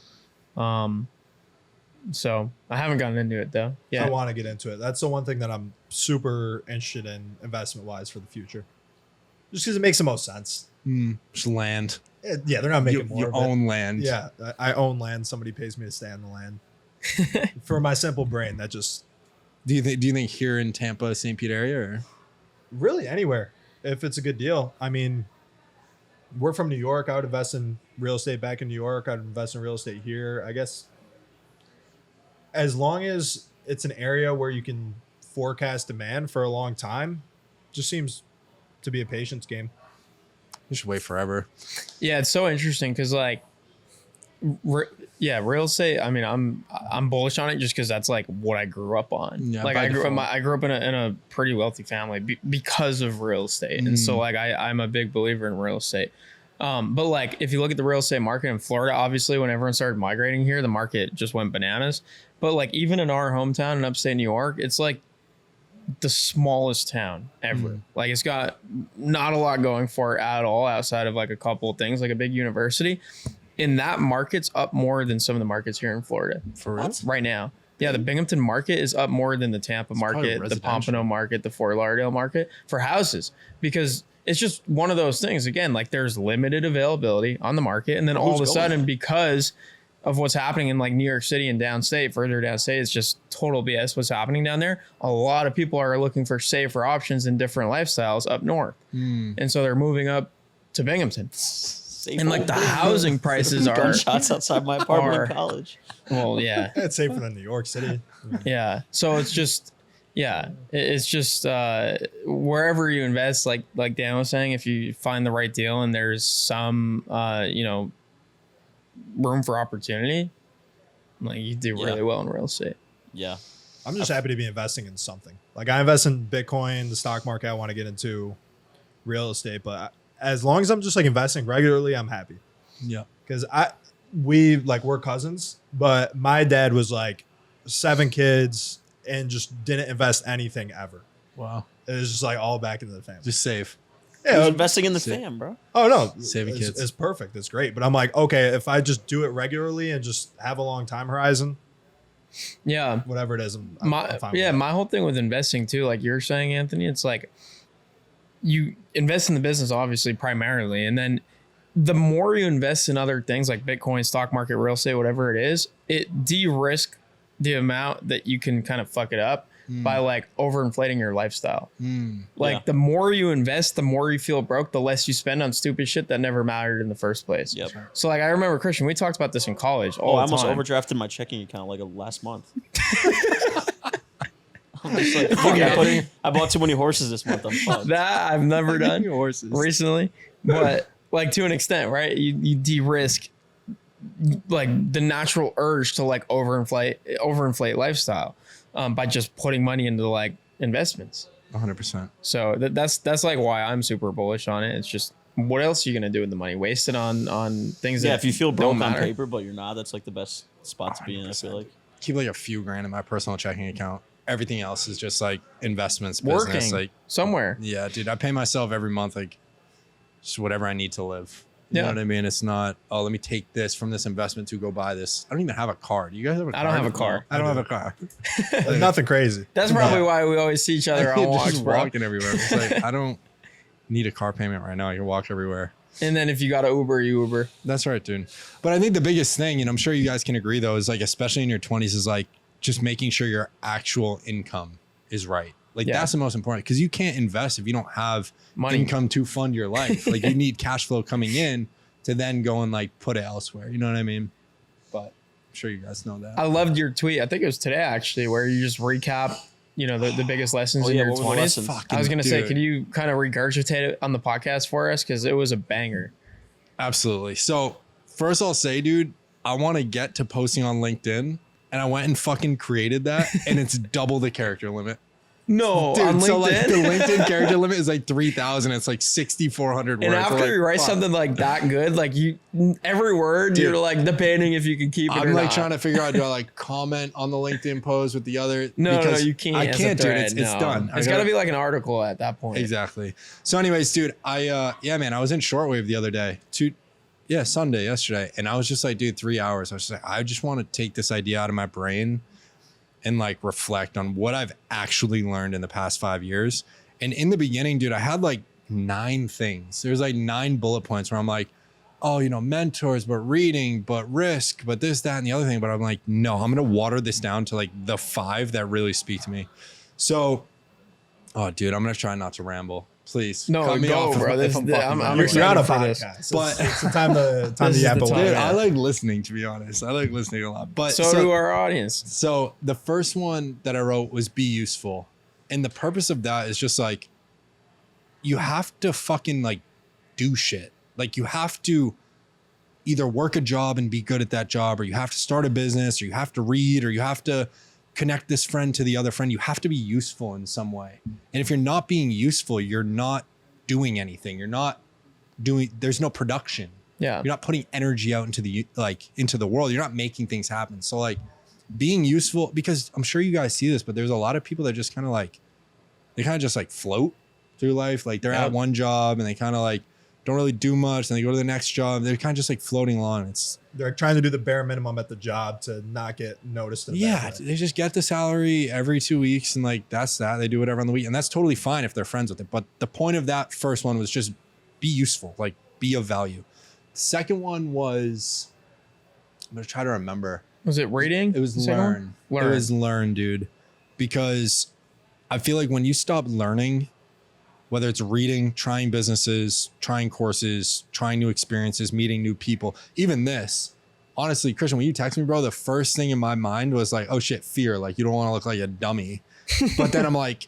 So I haven't gotten into it though. I Yeah. want to get into it. That's the one thing that I'm super interested in investment wise for the future. Just because it makes the most sense. Just land. Yeah, they're not making more. You of it. own land. Yeah, I own land. Somebody pays me to stay on the land. For my simple brain, that just Do you think here in Tampa, St. Pete area, or? really anywhere if it's a good deal. I mean, we're from New York. I would invest in real estate back in New York. I'd invest in real estate here. I guess as long as it's an area where you can forecast demand for a long time, just seems to be a patience game. You should wait forever. Yeah, it's so interesting because like, real estate. I mean, I'm bullish on it just because that's like what I grew up on. Yeah, like by I grew default. up in a pretty wealthy family because of real estate, and so like I'm a big believer in real estate. But like if you look at the real estate market in Florida, obviously when everyone started migrating here, the market just went bananas. But like even in our hometown in upstate New York, it's like the smallest town ever. Like it's got not a lot going for it at all outside of like a couple of things, like a big university. And that market's up more than some of the markets here in Florida For real? right now. Yeah, the Binghamton market is up more than the Tampa probably market, the residential. Pompano market, the Fort Lauderdale market for houses because it's just one of those things. Again, like there's limited availability on the market, and then all of a Who's going sudden, there? because of what's happening in like New York City and downstate, further downstate, it's just total BS what's happening down there. A lot of people are looking for safer options and different lifestyles up north, and so they're moving up to Binghamton. Safe And like the old- housing prices are gunshots outside my apartment are- in college. well, yeah. It's safer than New York City. Yeah. So it's just, it's just wherever you invest, like Dan was saying, if you find the right deal and there's some, room for opportunity, like you do really well in real estate. Yeah. I'm just happy to be investing in something. Like I invest in Bitcoin, the stock market. I want to get into real estate, but as long as I'm just like investing regularly, I'm happy. Yeah. Because we're cousins, but my dad was like 7 kids and just didn't invest anything ever. Wow. It was just like all back into the family. Just save. Who's Yeah. investing in the Sick. fam, bro? Oh no, Saving kids. It's perfect. It's great. But I'm like, okay, if I just do it regularly and just have a long time horizon, Yeah. whatever it is, I'm fine with it. My whole thing with investing too, like you're saying, Anthony, it's like you invest in the business obviously primarily, and then the more you invest in other things like Bitcoin, stock market, real estate, whatever it is, it de-risk the amount that you can kind of fuck it up by like overinflating your lifestyle. Like the more you invest, the more you feel broke, the less you spend on stupid shit that never mattered in the first place. Yep. So like I remember, Christian, we talked about this in college. I almost overdrafted my checking account like last month. I'm just like, fuck, I bought too many horses this month. I'm fucked. That I've never done horses recently, but like to an extent, right? You de-risk like the natural urge to like overinflate lifestyle by just putting money into like investments. 100%. So that's like why I'm super bullish on it. It's just what else are you gonna do with the money? Waste it on things that if you feel broke don't on matter. paper, but you're not, that's like the best spot to be in, I feel like. Keep like a few grand in my personal checking account. Everything else is just like investments, Working business. Like somewhere. Yeah, dude, I pay myself every month like just whatever I need to live. You know what I mean? It's not, oh, let me take this from this investment to go buy this. I don't even have a car. Do you guys have a car? I don't have a car. I don't have a car. Like, nothing crazy. That's probably why we always see each other on walks, Just bro. walking everywhere. It's like I don't need a car payment right now. I can walk everywhere. And then if you got an Uber, you Uber. That's right, dude. But I think the biggest thing, and I'm sure you guys can agree though, is like especially in your 20s, is like just making sure your actual income is right. Like that's the most important, because you can't invest if you don't have Money. income to fund your life. Like you need cash flow coming in to then go and like put it elsewhere. You know what I mean? But I'm sure you guys know that. I loved your tweet. I think it was today actually, where you just recap, you know, the biggest lessons in your what were the 20s. lessons? I was gonna say, Dude. can you kind of regurgitate it on the podcast for us? Because it was a banger. Absolutely. So first I'll say, dude, I want to get to posting on LinkedIn, and I went and fucking created that, and it's double the character limit. No, Dude, on so like LinkedIn? the LinkedIn character limit is like 3,000. It's like 6,400 words. And after Like, you write fuck. something like that good, like you, every word, Dude. you're like debating if you can keep it I'm or like not. trying to figure out, do I like comment on the LinkedIn post with the other? No, because you can't. I as a can't, dude. thread, It's no. done. It's got to be like an article at that point. Exactly. So anyways, dude, yeah, man, I was in shortwave the other day. Sunday, yesterday. And I was just like, dude, 3 hours. I was just like, I just want to take this idea out of my brain and like reflect on what I've actually learned in the past 5 years. And in the beginning, dude, I had like 9 things. There's like 9 bullet points where I'm like, oh, you know, mentors, but reading, but risk, but this, that, and the other thing. But I'm like, no, I'm going to water this down to like the 5 that really speak to me. So, oh, dude, I'm going to try not to ramble. Please. No, cut me go, off bro. if I'm fucking I'm rambling. You're on a excited for this. podcast. But- It's the time to This is yap the a time. little. Dude, I like listening, to be honest. I like listening a lot. But So do our audience. So the first one that I wrote was be useful. And the purpose of that is just like, you have to fucking like do shit. Like you have to either work a job and be good at that job, or you have to start a business, or you have to read, or you have to connect this friend to the other friend. You have to be useful in some way. And if you're not being useful, you're not doing anything. There's no production. Yeah. You're not putting energy out into the world. You're not making things happen. So like being useful, because I'm sure you guys see this, but there's a lot of people that just kind of like, they kind of just like float through life. Like they're at one job and they kind of like don't really do much. And they go to the next job. They're kind of just like floating along. They're trying to do the bare minimum at the job to not get noticed. They just get the salary every 2 weeks. And like, that's that. They do whatever on the week. And that's totally fine if they're friends with it. But the point of that first one was just be useful, like be of value. The second one was, I'm going to try to remember. Was it reading? It was The second learn. one? It was learn, dude. Because I feel like when you stop learning, whether it's reading, trying businesses, trying courses, trying new experiences, meeting new people, even this, honestly, Christian, when you text me, bro, the first thing in my mind was like, oh shit, fear. Like you don't want to look like a dummy. But then I'm like,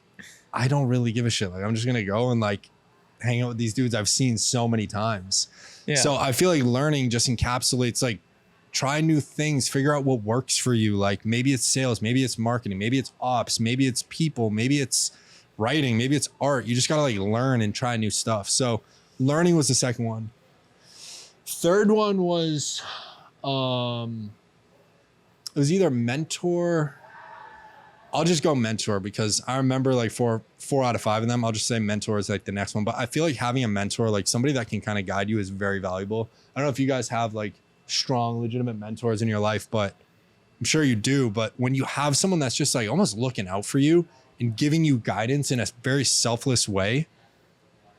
I don't really give a shit. Like I'm just going to go and like hang out with these dudes I've seen so many times. Yeah. So I feel like learning just encapsulates like, try new things, figure out what works for you. Like maybe it's sales, maybe it's marketing, maybe it's ops, maybe it's people, maybe it's writing, maybe it's art. You just got to like learn and try new stuff. So learning was the second one. Third one was, it was either mentor. I'll just go mentor because I remember like four out of 5 of them. I'll just say mentor is like the next one. But I feel like having a mentor, like somebody that can kind of guide you, is very valuable. I don't know if you guys have like strong, legitimate mentors in your life, but I'm sure you do. But when you have someone that's just like almost looking out for you and giving you guidance in a very selfless way,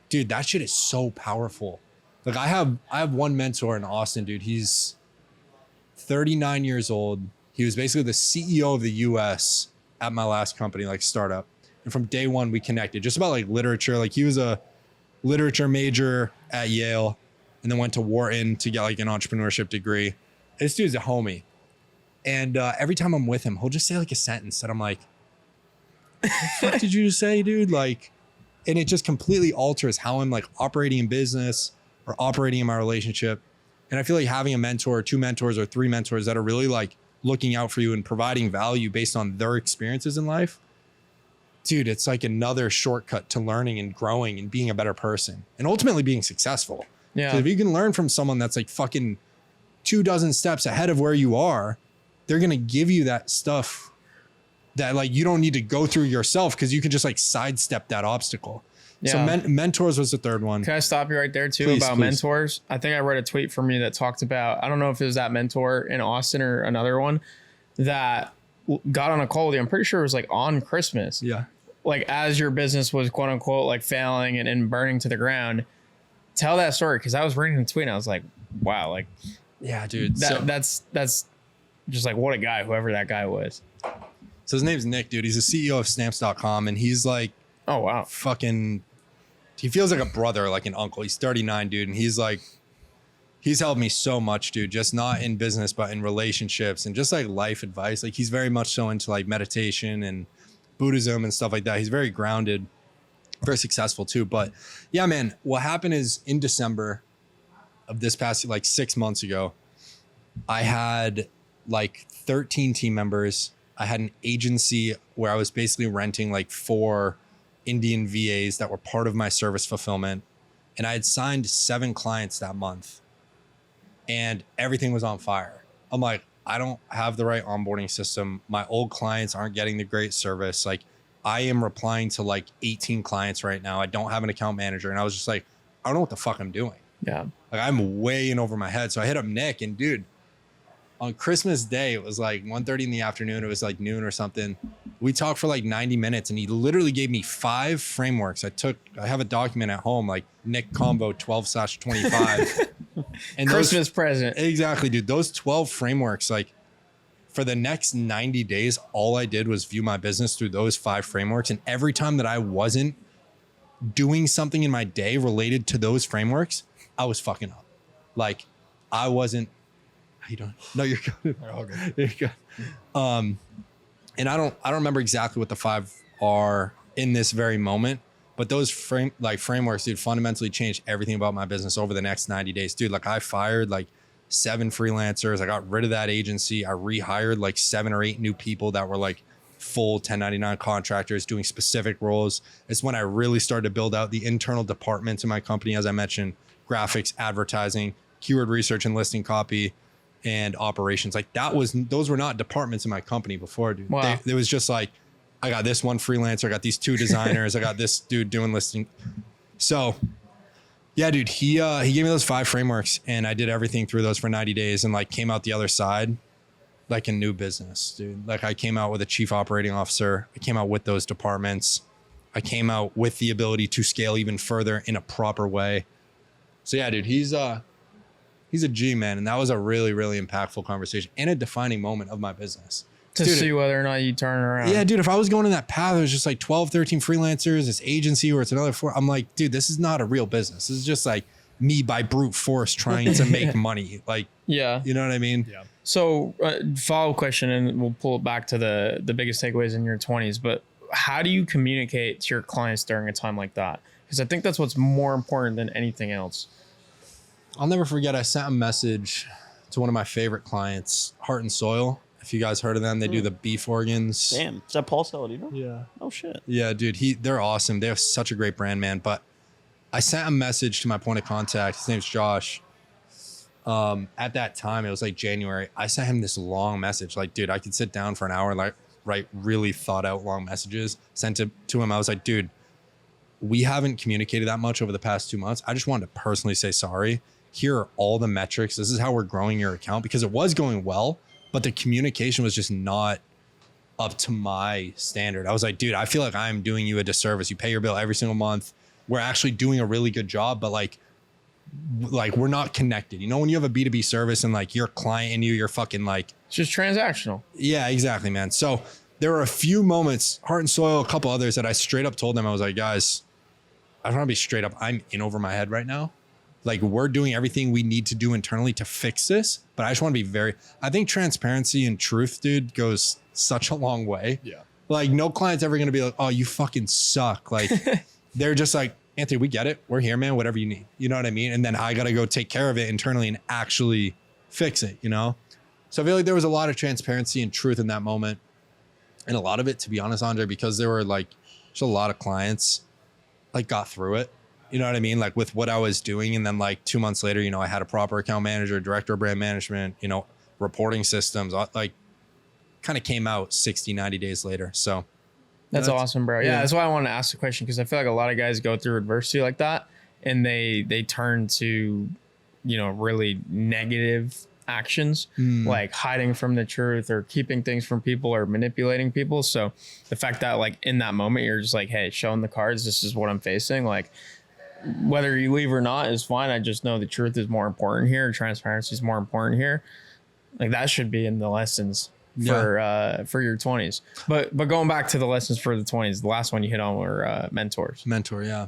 dude, that shit is so powerful. Like I have one mentor in Austin, dude. He's 39 years old. He was basically the CEO of the US at my last company, like startup. And from day one, we connected just about like literature. Like he was a literature major at Yale and then went to Wharton to get like an entrepreneurship degree. This dude's a homie. And every time I'm with him, he'll just say like a sentence that I'm like, what the fuck did you just say, dude? Like, and it just completely alters how I'm like operating in business or operating in my relationship. And I feel like having a mentor, 2 mentors or 3 mentors that are really like looking out for you and providing value based on their experiences in life, dude, it's like another shortcut to learning and growing and being a better person and ultimately being successful. Yeah. So if you can learn from someone that's like fucking 24 steps ahead of where you are, they're going to give you that stuff that like you don't need to go through yourself because you can just like sidestep that obstacle. Yeah. So mentors was the third one. Can I stop you right there too Please, about please. mentors? I think I read a tweet from you that talked about, I don't know if it was that mentor in Austin or another one that got on a call with you. I'm pretty sure it was like on Christmas. Yeah. Like as your business was quote unquote like failing and burning to the ground. Tell that story because I was reading the tweet and I was like, wow, like Yeah, dude. that's just like what a guy, whoever that guy was. So his name's Nick, dude. He's the CEO of stamps.com and he's like Oh wow. fucking, he feels like a brother, like an uncle. He's 39, dude. And he's like, he's helped me so much, dude. Just not in business, but in relationships and just like life advice. Like he's very much so into like meditation and Buddhism and stuff like that. He's very grounded, very successful too. But yeah, man, what happened is in December of this past, like 6 months ago, I had like 13 team members. I had an agency where I was basically renting like 4 Indian VAs that were part of my service fulfillment. And I had signed 7 clients that month and everything was on fire. I'm like, I don't have the right onboarding system. My old clients aren't getting the great service. Like I am replying to like 18 clients right now. I don't have an account manager. And I was just like, I don't know what the fuck I'm doing. Yeah. Like I'm way in over my head. So I hit up Nick and dude, on Christmas Day, it was like 1:30 in the afternoon. It was like noon or something. We talked for like 90 minutes and he literally gave me 5 frameworks. I have a document at home, like Nick Combo 12/25. And Christmas present. Exactly, dude. Those 12 frameworks, like for the next 90 days, all I did was view my business through those 5 frameworks. And every time that I wasn't doing something in my day related to those frameworks, I was fucking up. Like I wasn't, how you doing? No, you're good. They're all good. You're good. And I don't remember exactly what the 5 are in this very moment, but those frameworks, dude, fundamentally changed everything about my business over the next 90 days. Dude, like I fired like 7 freelancers. I got rid of that agency. I rehired like 7 or 8 new people that were like full 1099 contractors doing specific roles. It's when I really started to build out the internal departments in my company, as I mentioned, graphics, advertising, keyword research and listing copy, and operations. Like those were not departments in my company before, dude. Wow. It was just like, I got this one freelancer, I got these 2 designers, I got this dude doing listing. So yeah, dude, he gave me those 5 frameworks and I did everything through those for 90 days and like came out the other side like a new business, dude. Like I came out with a chief operating officer. I came out with those departments. I came out with the ability to scale even further in a proper way. So yeah, dude, he's a G, man. And that was a really, really impactful conversation and a defining moment of my business. To Dude, see whether or not you turn around. yeah, dude, if I was going in that path, it was just like 12, 13 freelancers, this agency, or it's another 4. I'm like, dude, this is not a real business. This is just like me by brute force trying to make money. Like, Yeah. you know what I mean? Yeah. So follow-up question, and we'll pull it back to the biggest takeaways in your 20s. But how do you communicate to your clients during a time like that? Because I think that's what's more important than anything else. I'll never forget. I sent a message to one of my favorite clients, Heart and Soil. If you guys heard of them, they do the beef organs. Damn. Is that Paul Saladino? Yeah. Oh, shit. Yeah, dude, they're awesome. They have such a great brand, man. But I sent a message to my point of contact. His name's Josh. At that time, it was like January. I sent him this long message. Like, dude, I could sit down for an hour and like write really thought out long messages. Sent it to him. I was like, dude, we haven't communicated that much over the past 2 months. I just wanted to personally say sorry. Here are all the metrics. This is how we're growing your account, because it was going well, but the communication was just not up to my standard. I was like, dude, I feel like I'm doing you a disservice. You pay your bill every single month. We're actually doing a really good job, but like we're not connected. You know, when you have a B2B service and like your client and you're fucking like It's just transactional. Yeah, exactly, man. So there were a few moments, Heart and Soil, a couple others that I straight up told them, I was like, guys, I want to be straight up. I'm in over my head right now. Like, we're doing everything we need to do internally to fix this. But I just want to be I think transparency and truth, dude, goes such a long way. Yeah. Like, no client's ever going to be like, oh, you fucking suck. Like, they're just like, Anthony, we get it. We're here, man. Whatever you need. You know what I mean? And then I got to go take care of it internally and actually fix it, you know? So I feel like there was a lot of transparency and truth in that moment. And a lot of it, to be honest, Andre, because there were like just a lot of clients like got through it. You know what I mean? Like with what I was doing. And then like 2 months later, you know, I had a proper account manager, director of brand management, you know, reporting systems, like kind of came out 60, 90 days later. So that's awesome, bro. Yeah, that's why I wanted to ask the question, because I feel like a lot of guys go through adversity like that and they turn to, you know, really negative actions, like hiding from the truth or keeping things from people or manipulating people. So the fact that like in that moment, you're just like, hey, showing the cards, this is what I'm facing. Like whether you leave or not is fine. I just know the truth is more important here. Transparency is more important here. Like that should be in the lessons for your 20s. But going back to the lessons for the 20s, the last one you hit on were mentors. Mentor, yeah.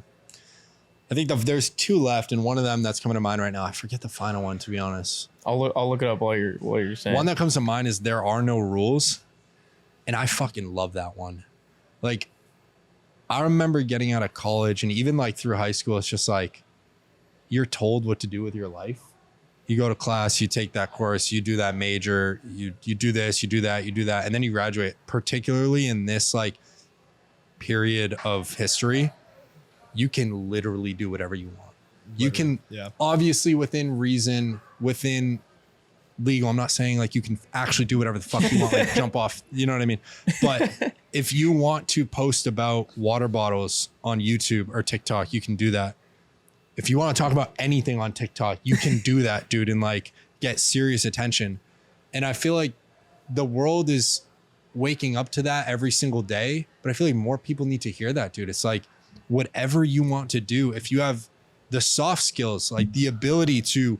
I think there's two left, and one of them that's coming to mind right now, I forget the final one, to be honest. I'll look it up while you're saying. One that comes to mind is there are no rules, and I fucking love that one. Like, I remember getting out of college, and even like through high school, it's just like you're told what to do with your life. You go to class, you take that course, you do that major, you do this, you do that, and then you graduate. Particularly in this like period of history, you can literally do whatever you want. You can obviously within reason, within legal. I'm not saying like you can actually do whatever the fuck you want, like jump off, you know what I mean? But if you want to post about water bottles on YouTube or TikTok, you can do that. If you want to talk about anything on TikTok, you can do that, dude, and like get serious attention. And I feel like the world is waking up to that every single day, but I feel like more people need to hear that, dude. It's like whatever you want to do, if you have the soft skills, like the ability to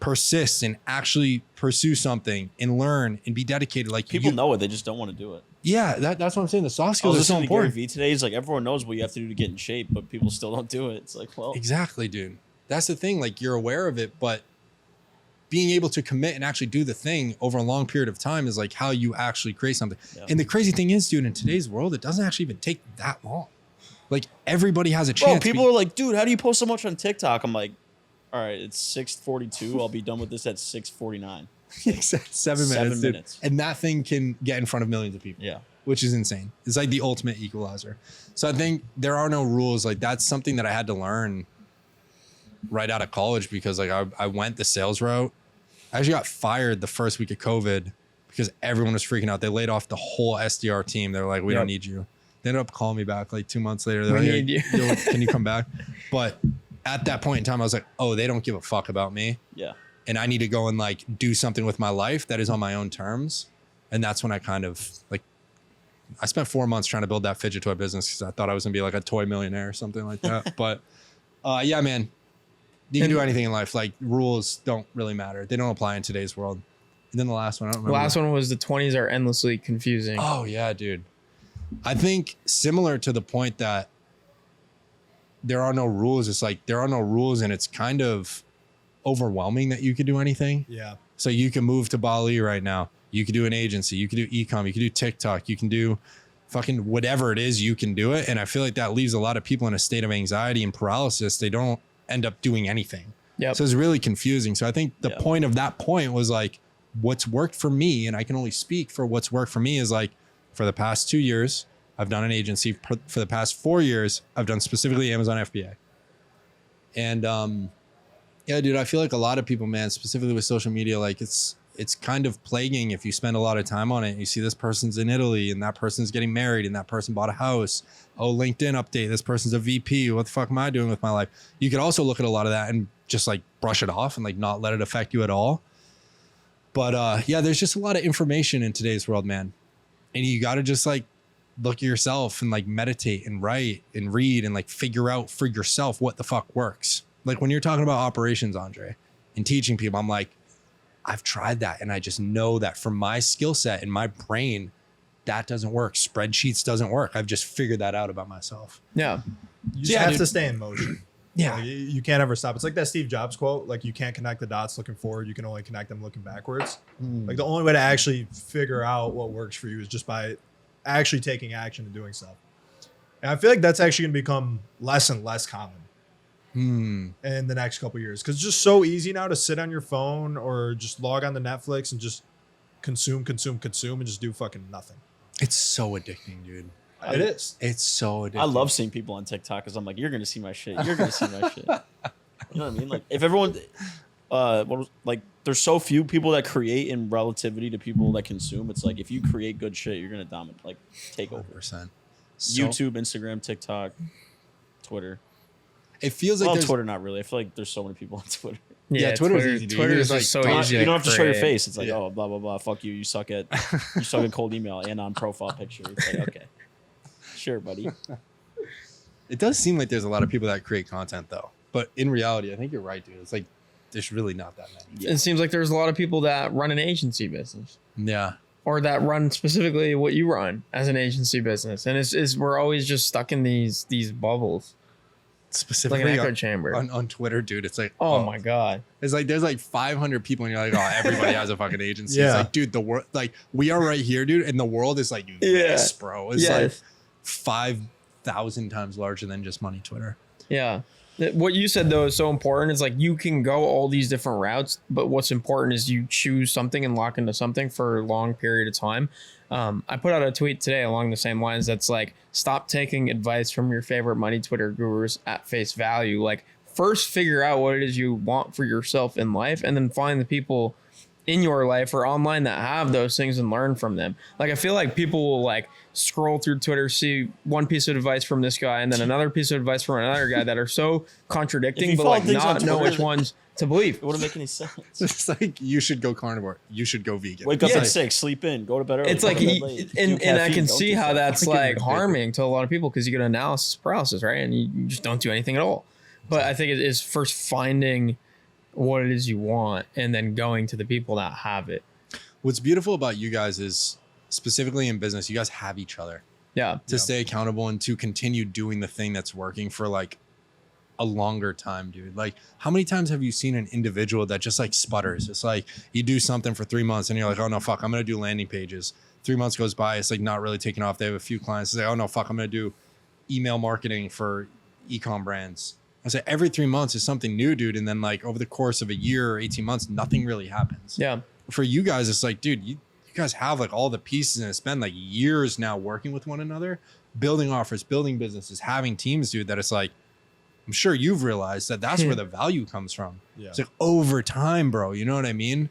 persist and actually pursue something and learn and be dedicated, like people know it, they just don't want to do it. Yeah, that's what I'm saying. The soft skills are so important. Gary Vee today, he's like, everyone knows what you have to do to get in shape, but people still don't do it. It's like, well, exactly, dude. That's the thing. Like, you're aware of it, but being able to commit and actually do the thing over a long period of time is like how you actually create something. Yeah. And the crazy thing is, dude, in today's world, it doesn't actually even take that long. Like, everybody has a chance. Bro, people are like, dude, how do you post so much on TikTok? I'm like, all right, it's 6:42. I'll be done with this at 6:49. Exactly. 7 minutes. And that thing can get in front of millions of people. Yeah. Which is insane. It's like the ultimate equalizer. So I think there are no rules. Like, that's something that I had to learn right out of college, because like I went the sales route. I actually got fired the first week of COVID because everyone was freaking out. They laid off the whole SDR team. They're like, we don't need you. They ended up calling me back like 2 months later. They're like, hey, can you come back? But at that point in time, I was like, oh, they don't give a fuck about me. Yeah. And I need to go and like do something with my life that is on my own terms. And that's when I kind of like, I spent 4 months trying to build that fidget toy business because I thought I was gonna be like a toy millionaire or something like that. But yeah, man, you can do anything in life. Like, rules don't really matter. They don't apply in today's world. And then the last one, I don't remember. The last one was the 20s are endlessly confusing. Oh yeah, dude. I think similar to the point that there are no rules. It's like there are no rules, and it's kind of overwhelming that you could do anything. Yeah. So you can move to Bali right now. You could do an agency. You could do e-com. You could do TikTok. You can do fucking whatever it is. You can do it. And I feel like that leaves a lot of people in a state of anxiety and paralysis. They don't end up doing anything. Yep. So it's really confusing. So I think the point of that point was like, what's worked for me, and I can only speak for what's worked for me, is like, for the past 2 years, I've done an agency. For the past 4 years, I've done specifically Amazon FBA. And yeah, dude, I feel like a lot of people, man, specifically with social media, like it's kind of plaguing if you spend a lot of time on it. You see this person's in Italy and that person's getting married and that person bought a house. Oh, LinkedIn update. This person's a VP. What the fuck am I doing with my life? You could also look at a lot of that and just like brush it off and like not let it affect you at all. But yeah, there's just a lot of information in today's world, man. And you got to just like look at yourself and like meditate and write and read and like figure out for yourself what the fuck works. Like when you're talking about operations, Andre, and teaching people, I'm like, I've tried that. And I just know that for my skill set and my brain, that doesn't work. Spreadsheets doesn't work. I've just figured that out about myself. Yeah. You just have to stay in motion. Yeah. Like, you can't ever stop. It's like that Steve Jobs quote, like you can't connect the dots looking forward. You can only connect them looking backwards. Like the only way to actually figure out what works for you is just by actually taking action and doing stuff. And I feel like that's actually going to become less and less common in the next couple of years. Because it's just so easy now to sit on your phone or just log on to Netflix and just consume, and just do fucking nothing. It's so addicting, dude. It is. It's so addicting. I love seeing people on TikTok because I'm like, you're gonna see my shit. You're gonna see my shit. You know what I mean? Like if everyone, like there's so few people that create in relativity to people that consume. It's like if you create good shit, you're gonna dominate, like take over. 100%. YouTube, Instagram, TikTok, Twitter. It feels like Well, there's Twitter, not really. I feel like there's so many people on Twitter. Yeah, Twitter's easy, dude. Twitter You is just, just like, so easy. You don't have to show your create. face. It's like, Yeah. oh, blah blah blah. Fuck you. You suck at cold email and on profile picture. It's like, okay, sure, buddy. it does seem like there's a lot of people that create content though. But in reality, I think you're right, dude. It's like there's really not that many. It seems like there's a lot of people that run an agency business. Yeah. Or that run specifically what you run as an agency business. And it's we're always just stuck in these bubbles. Like Specifically an echo chamber. on Twitter, dude. It's like, Oh my God. It's like there's like 500 people, and you're like, oh, everybody has a fucking agency. Yeah. It's like, dude, the world, like we are right here, dude, and the world is like Yeah. this, bro. It's Yes. like 5,000 times larger than just money Twitter. Yeah. What you said though is so important. It's like you can go all these different routes, but what's important is you choose something and lock into something for a long period of time. I put out a tweet today along the same lines that's like, stop taking advice from your favorite money Twitter gurus at face value. Like first figure out what it is you want for yourself in life and then find the people in your life or online that have those things and learn from them. Like I feel like people will like scroll through Twitter, see one piece of advice from this guy and then another piece of advice from another guy that are so contradicting, but follow like things on not know Twitter- which ones to believe. It wouldn't make any sense. It's like you should go carnivore. You should go vegan. Wake up Yeah. at 6, sleep in, go to bed early. It's go like, to bed late, do and I caffeine, can don't see do how that. that's Fucking like ridiculous. harming to a lot of people because you get analysis paralysis, right? And you just don't do anything at all. But I think it is first finding what it is you want and then going to the people that have it. What's beautiful about you guys is specifically in business, you guys have each other Yeah. to stay accountable and to continue doing the thing that's working for like a longer time, dude. Like how many times have you seen an individual that just like sputters? It's like you do something for 3 months and you're like, oh no, fuck, I'm going to do landing pages. 3 months goes by. It's like not really taking off. They have a few clients. They say, oh no, fuck, I'm going to do email marketing for e-com brands. I say every 3 months is something new, dude. And then like over the course of a year or 18 months, nothing really happens. Yeah. For you guys, it's like, dude, you guys have like all the pieces and it's been like years now working with one another, building offers, building businesses, having teams, dude, that it's like, I'm sure you've realized that that's where the value comes from. Yeah. It's like over time, bro. You know what I mean?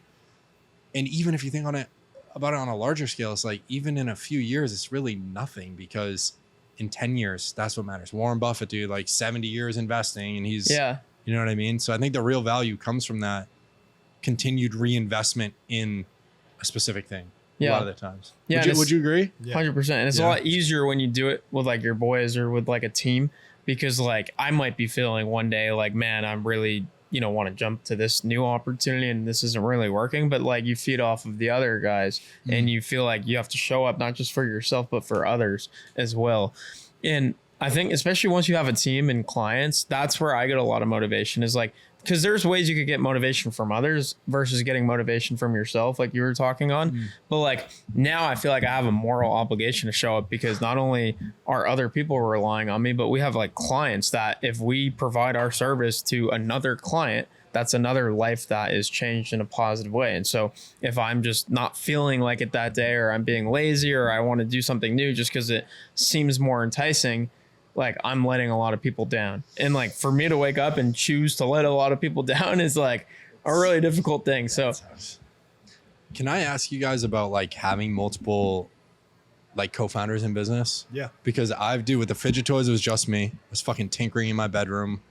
And even if you think about it on a larger scale, it's like even in a few years, it's really nothing because in 10 years, that's what matters. Warren Buffett, dude, like 70 years investing and he's, Yeah. you know what I mean? So I think the real value comes from that continued reinvestment in a specific thing. A lot of the times. Yeah, Would you agree? Yeah. 100%. And it's a Yeah. lot easier when you do it with like your boys or with like a team because like I might be feeling one day like, man, I'm really, want to jump to this new opportunity and this isn't really working. But like you feed off of the other guys and you feel like you have to show up not just for yourself, but for others as well. And I think especially once you have a team and clients, that's where I get a lot of motivation is like, because there's ways you could get motivation from others versus getting motivation from yourself, like you were talking on. But like now I feel like I have a moral obligation to show up because not only are other people relying on me, but we have like clients that if we provide our service to another client, that's another life that is changed in a positive way. And so if I'm just not feeling like it that day or I'm being lazy or I want to do something new just because it seems more enticing, like I'm letting a lot of people down. And like for me to wake up and choose to let a lot of people down is like a really difficult thing. So Can I ask you guys about like having multiple like co-founders in business? Yeah. Because with the fidget toys, it was just me. I was fucking tinkering in my bedroom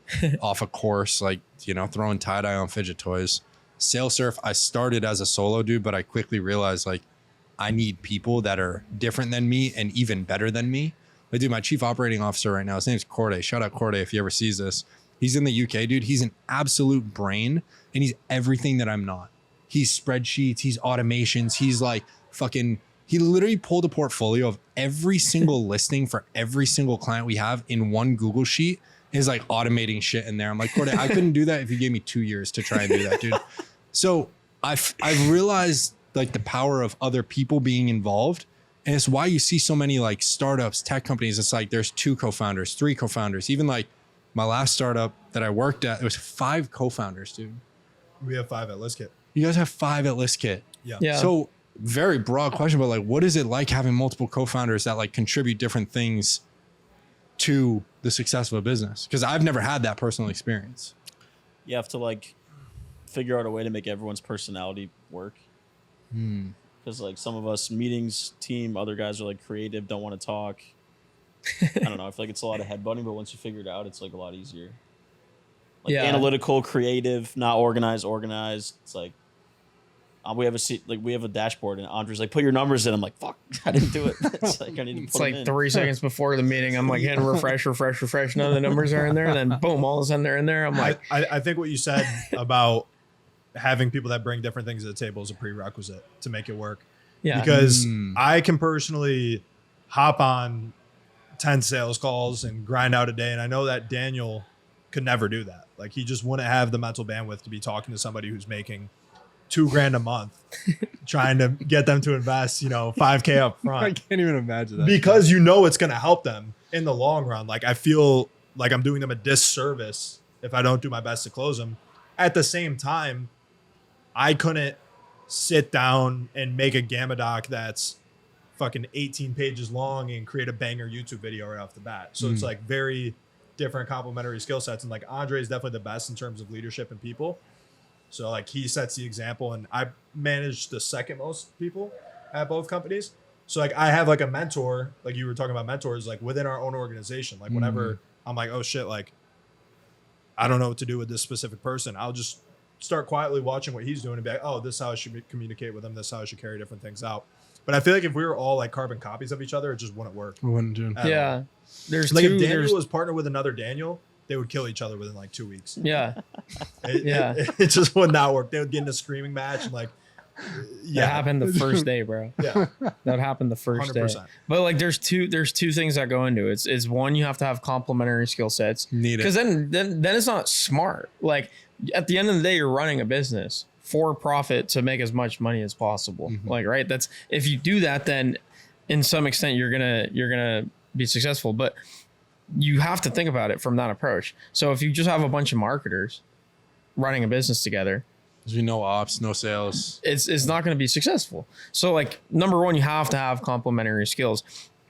off a course, like, throwing tie-dye on fidget toys. Sail surf, I started as a solo dude, but I quickly realized like I need people that are different than me and even better than me. Like, dude, my chief operating officer right now, his name's Corday. Shout out Corday if he ever sees this. He's in the UK, dude. He's an absolute brain and he's everything that I'm not. he's spreadsheets, he's automations, he's like fucking, he literally pulled a portfolio of every single listing for every single client we have in one Google sheet, is like automating shit in there. I'm like, Corday, I couldn't do that if you gave me 2 years to try and do that, dude. So I've realized like the power of other people being involved. And it's why you see so many like startups, tech companies. It's like there's 2 co-founders, 3 co-founders. Even like my last startup that I worked at, it was 5 co-founders, dude. We have 5 at ListKit. You guys have 5 at ListKit. Yeah. So very broad question, but like, what is it like having multiple co-founders that like contribute different things to the success of a business? Because I've never had that personal experience. You have to like figure out a way to make everyone's personality work. Because like some of us meetings team, other guys are like creative, don't want to talk. I don't know. I feel like it's a lot of headbutting, but once you figure it out, it's like a lot easier. Like analytical, creative, not organized. It's like we have a dashboard, and Andre's like, put your numbers in. I'm like, fuck, I didn't do it. It's like I need to put It's like them in. 3 seconds before the meeting, I'm like hitting refresh. None of the numbers are in there, and then boom, all of a sudden they're in there. I'm like, I think what you said about having people that bring different things to the table is a prerequisite to make it work. yeah, Because I can personally hop on 10 sales calls and grind out a day. And I know that Daniel could never do that. Like he just wouldn't have the mental bandwidth to be talking to somebody who's making $2,000 a month, trying to get them to invest, $5,000 up I front, can't even imagine that. because it's going to help them in the long run. Like I feel like I'm doing them a disservice if I don't do my best to close them. At the same time, I couldn't sit down and make a Gamma doc that's fucking 18 pages long and create a banger YouTube video right off the bat. So it's like very different complementary skill sets. And like Andre is definitely the best in terms of leadership and people. So like he sets the example, and I manage the second most people at both companies. So like I have like a mentor, like you were talking about mentors, like within our own organization. Like whenever I'm like, oh shit, like I don't know what to do with this specific person, I'll just start quietly watching what he's doing and be like, oh, this is how I should communicate with him. This is how I should carry different things out. But I feel like if we were all like carbon copies of each other, it just wouldn't work. We wouldn't do. yeah. There's Like two. if Daniel There's, was partnered with another Daniel, they would kill each other within like 2 weeks. yeah, It just would not work. They would get in a screaming match and like, that happened the first day, bro. Yeah. That happened the first day. 100%. But like, there's two things that go into it. It's one, you have to have complementary skill sets. Need it. Because then it's not smart. Like at the end of the day, you're running a business for profit to make as much money as possible. Like, right. That's, if you do that, then in some extent you're gonna be successful. But you have to think about it from that approach. So if you just have a bunch of marketers running a business together, There's no ops, no sales. it's not going to be successful. So like number one, you have to have complementary skills,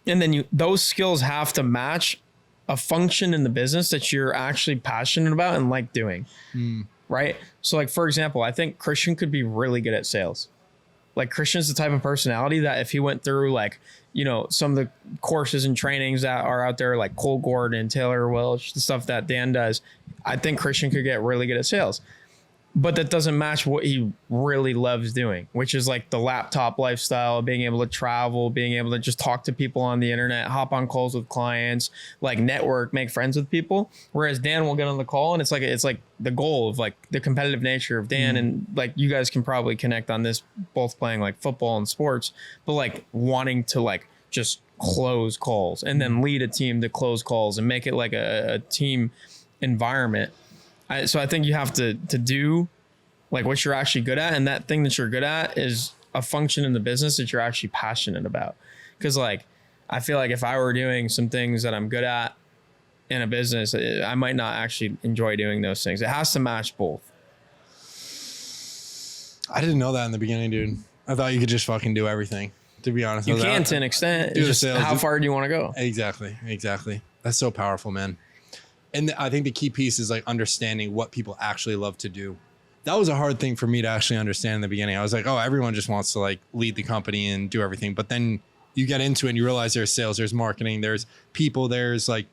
and then those skills have to match a function in the business that you're actually passionate about and like doing. Right. So like, for example, I think Christian could be really good at sales. Like Christian's the type of personality that if he went through like, some of the courses and trainings that are out there, like Cole Gordon, Taylor Welch, the stuff that Dan does, I think Christian could get really good at sales. But that doesn't match what he really loves doing, which is like the laptop lifestyle, being able to travel, being able to just talk to people on the internet, hop on calls with clients, like network, make friends with people. Whereas Dan will get on the call and it's like the goal of like the competitive nature of Dan. And like you guys can probably connect on this, both playing like football and sports, but like wanting to like just close calls and then lead a team to close calls and make it like a team environment. So I think you have to do like what you're actually good at. And that thing that you're good at is a function in the business that you're actually passionate about. Because like, I feel like if I were doing some things that I'm good at in a business, I might not actually enjoy doing those things. It has to match both. I didn't know that in the beginning, dude. I thought you could just fucking do everything, to be honest. You can to an extent. Do It's the just sales, how far do you want to go? Exactly. That's so powerful, man. And I think the key piece is like understanding what people actually love to do. That was a hard thing for me to actually understand in the beginning. I was like, oh, everyone just wants to like lead the company and do everything. But then you get into it and you realize there's sales, there's marketing, there's people, there's like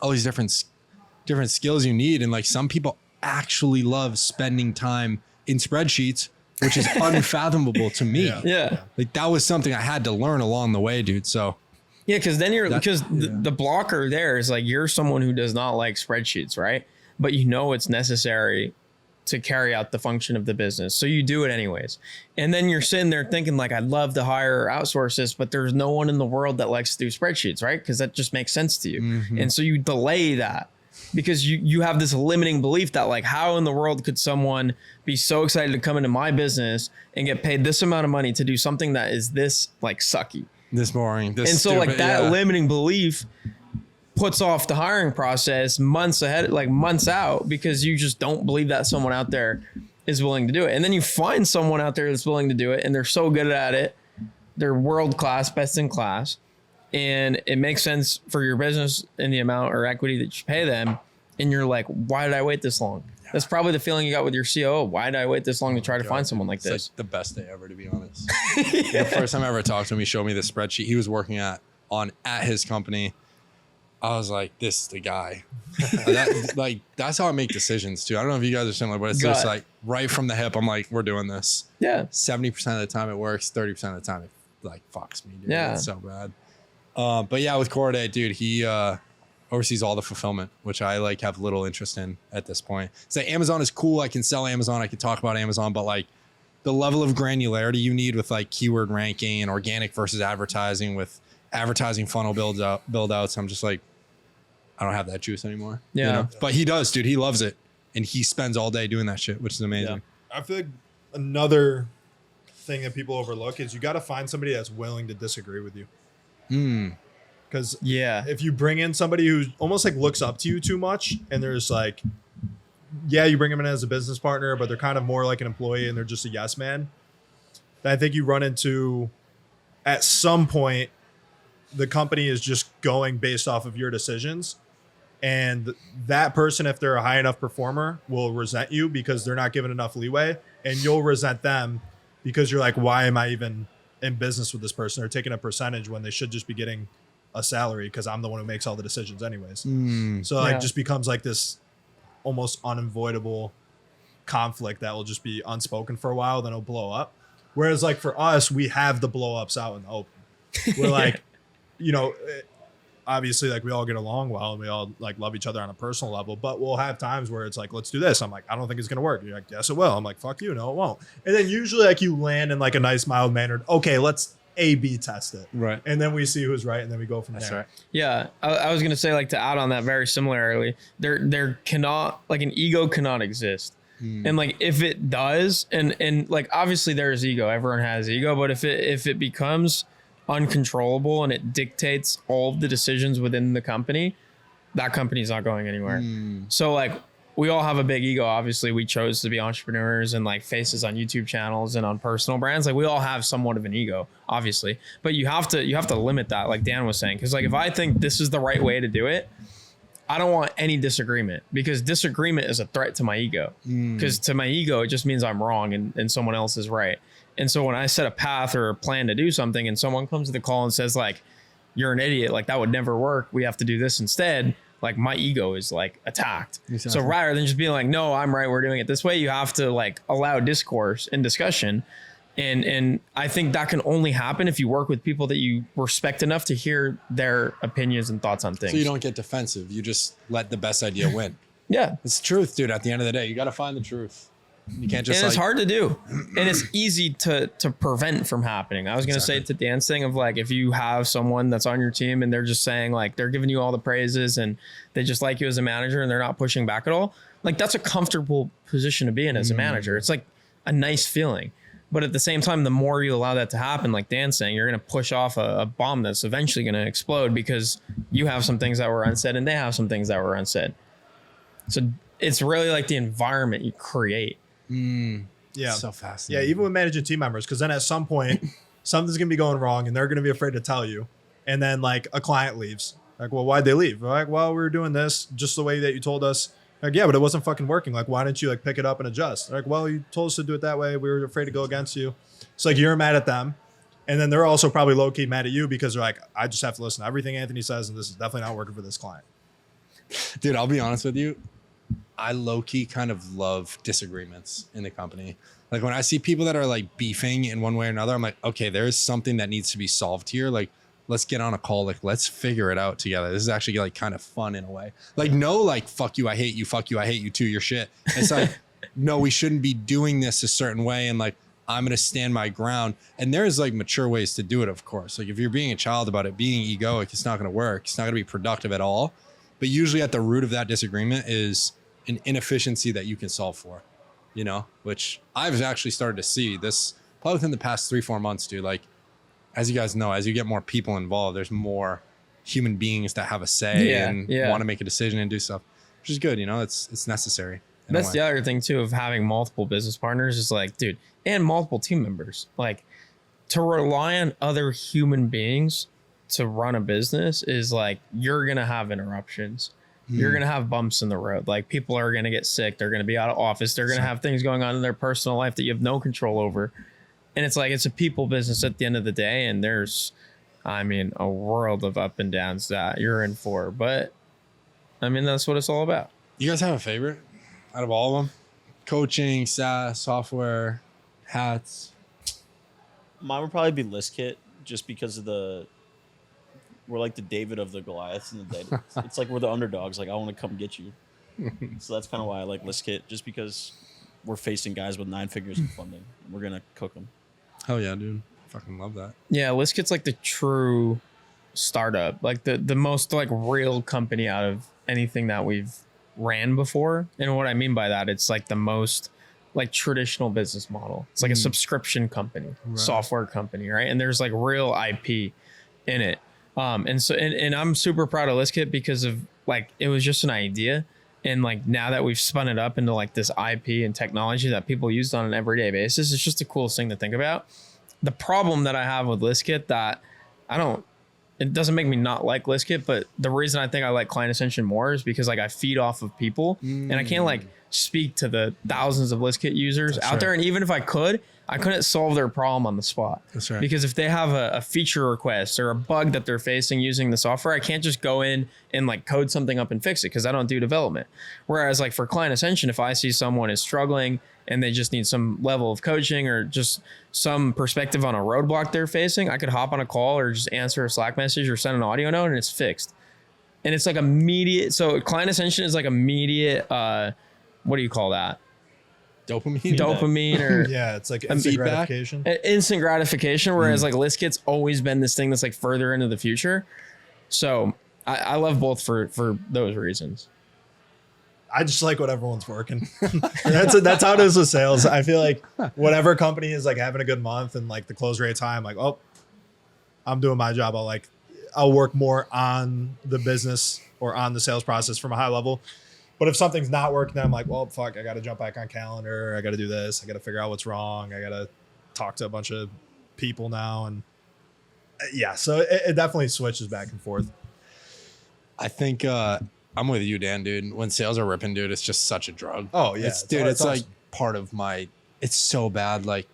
all these different skills you need. And like some people actually love spending time in spreadsheets, which is unfathomable to me. Yeah. Like that was something I had to learn along the way, dude. So Yeah, because then the blocker there is like you're someone who does not like spreadsheets, right? But it's necessary to carry out the function of the business. So you do it anyways. And then you're sitting there thinking like, I'd love to hire or outsource this, but there's no one in the world that likes to do spreadsheets, right? Because that just makes sense to you. And so you delay that because you have this limiting belief that like, how in the world could someone be so excited to come into my business and get paid this amount of money to do something that is this like sucky, this boring, this and so stupid, like that limiting belief puts off the hiring process months ahead, like months out, because you just don't believe that someone out there is willing to do it. And then you find someone out there that's willing to do it and they're so good at it. They're world-class, best in class. And it makes sense for your business and the amount or equity that you pay them. And you're like, why did I wait this long? Yeah. That's probably the feeling you got with your COO. Why did I wait this long to try to find someone like this? Like the best day ever, to be honest. The first time I ever talked to him, he showed me the spreadsheet he was working at his company. I was like, this is the guy. That's how I make decisions too. I don't know if you guys are similar, but it's just like right from the hip. I'm like, we're doing this. Yeah. 70% of the time it works. 30% of the time it like fucks me, dude. Yeah. It's so bad. But yeah, with Corday, dude, he oversees all the fulfillment, which I like have little interest in at this point. So Amazon is cool. I can sell Amazon. I can talk about Amazon, but like the level of granularity you need with like keyword ranking and organic versus advertising with advertising funnel build outs. I'm just like, I don't have that juice anymore. Yeah. You know? But he does, dude. He loves it. And he spends all day doing that shit, which is amazing. I feel like another thing that people overlook is you got to find somebody that's willing to disagree with you. Because if you bring in somebody who almost like looks up to you too much and there's like, you bring them in as a business partner, but they're kind of more like an employee and they're just a yes man. Then I think you run into at some point, the company is just going based off of your decisions. And that person, if they're a high enough performer, will resent you because they're not given enough leeway. And you'll resent them because you're like, why am I even in business with this person? They're taking a percentage when they should just be getting a salary because I'm the one who makes all the decisions anyways. So like just becomes like this almost unavoidable conflict that will just be unspoken for a while, then it'll blow up. Whereas like for us, we have the blow ups out in the open. We're like, you know, obviously like we all get along well and we all like love each other on a personal level, but we'll have times where it's like, let's do this. I'm like, I don't think it's going to work. You're like, yes, it will. I'm like, fuck you. No, it won't. And then usually like you land in like a nice mild mannered, okay, let's A/B test it. Right. And then we see who's right. And then we go from That's there. right. Yeah. I was going to say like to add on that very similarly, there cannot like an ego cannot exist. And like, if it does, and like, obviously there's ego, everyone has ego, but if it becomes uncontrollable and it dictates all of the decisions within the company, that company's not going anywhere. So like we all have a big ego. Obviously we chose to be entrepreneurs and like faces on YouTube channels and on personal brands. Like we all have somewhat of an ego, obviously, but you have to limit that, like Dan was saying. Cause like, if I think this is the right way to do it, I don't want any disagreement, because disagreement is a threat to my ego. Because to my ego, it just means I'm wrong and someone else is right. And so when I set a path or a plan to do something and someone comes to the call and says like, you're an idiot, like that would never work, we have to do this instead, like my ego is like attacked. Exactly. So rather than just being like, no, I'm right, we're doing it this way, you have to like allow discourse and discussion. And I think that can only happen if you work with people that you respect enough to hear their opinions and thoughts on things. So you don't get defensive. You just let the best idea win. Yeah. It's the truth, dude. At the end of the day, you got to find the truth. You can't just and it's hard to do. And it's easy to prevent from happening. I was going to say to Dan's thing of like, if you have someone that's on your team and they're just saying like, they're giving you all the praises and they just like you as a manager and they're not pushing back at all. Like that's a comfortable position to be in as a manager. It's like a nice feeling. But at the same time, the more you allow that to happen, like Dan's saying, you're going to push off a bomb that's eventually going to explode because you have some things that were unsaid and they have some things that were unsaid. So it's really like the environment you create. Yeah. So fascinating. Yeah. Even with managing team members, because then at some point something's going to be going wrong and they're going to be afraid to tell you. And then like a client leaves. Like, well, why'd they leave? We're like, well, we were doing this just the way that you told us. Like, yeah, but it wasn't fucking working. Like, why didn't you like pick it up and adjust? They're like, well, you told us to do it that way. We were afraid to go against you. It's like you're mad at them. And then they're also probably low key mad at you because they're like, I just have to listen to everything Anthony says. And this is definitely not working for this client. Dude, I'll be honest with you. I low key kind of love disagreements in the company. Like when I see people that are like beefing in one way or another, I'm like, okay, there's something that needs to be solved here. Like, let's get on a call. Like, let's figure it out together. This is actually like kind of fun in a way. Like, no, like, fuck you, I hate you. Fuck you, I hate you too. Your shit. It's like, no, we shouldn't be doing this a certain way. And like, I'm going to stand my ground. And there's like mature ways to do it, of course. Like if you're being a child about it, being egoic, it's not going to work. It's not going to be productive at all. But usually at the root of that disagreement is an inefficiency that you can solve for, you know, which I've actually started to see this probably within the past 3-4 months, dude. Like, as you guys know, as you get more people involved, there's more human beings that have a say and want to make a decision and do stuff, which is good. You know, it's necessary. That's the other thing too of having multiple business partners is like, dude, and multiple team members. Like to rely on other human beings to run a business is like, you're going to have interruptions. You're going to have bumps in the road. Like people are going to get sick. They're going to be out of office. They're going to have things going on in their personal life that you have no control over. And it's like, it's a people business at the end of the day. And there's, I mean, a world of up and downs that you're in for, but I mean, that's what it's all about. You guys have a favorite out of all of them? Coaching, SaaS, software, hats. Mine would probably be ListKit, just because of we're like the David of the Goliaths in the day. It's like we're the underdogs. Like I want to come get you. So that's kind of why I like ListKit, just because we're facing guys with 9 figures in funding. We're gonna cook them. Hell yeah, dude. Fucking love that. Yeah, ListKit's like the true startup, like the most like real company out of anything that we've ran before. And what I mean by that, it's like the most like traditional business model. It's like a subscription company, software company, right? And there's like real IP in it. And I'm super proud of ListKit because of like, it was just an idea. And like now that we've spun it up into like this IP and technology that people use on an everyday basis, it's just the coolest thing to think about. The problem that I have with ListKit that it doesn't make me not like ListKit, but the reason I think I like Client Ascension more is because like I feed off of people and I can't like speak to the thousands of ListKit users out there. And even if I couldn't solve their problem on the spot. That's right. Because if they have a feature request or a bug that they're facing using the software, I can't just go in and like code something up and fix it because I don't do development. Whereas like for Client Ascension, if I see someone is struggling and they just need some level of coaching or just some perspective on a roadblock they're facing, I could hop on a call or just answer a Slack message or send an audio note and it's fixed. And it's like immediate. So Client Ascension is like immediate, what do you call that? Dopamine or yeah, it's like instant gratification. Instant gratification, whereas like ListKit's always been this thing that's like further into the future. So I love both for those reasons. I just like what everyone's working. That's how it is with sales. I feel like whatever company is like having a good month and like the close rate's high, I'm like, oh, I'm doing my job. I'll work more on the business or on the sales process from a high level. But if something's not working, then I'm like, well, fuck, I got to jump back on calendar. I got to do this. I got to figure out what's wrong. I got to talk to a bunch of people now. And yeah, so it definitely switches back and forth. I think I'm with you, Dan, dude. When sales are ripping, dude, it's just such a drug. Oh, yeah. It's awesome. like part of it's so bad. Like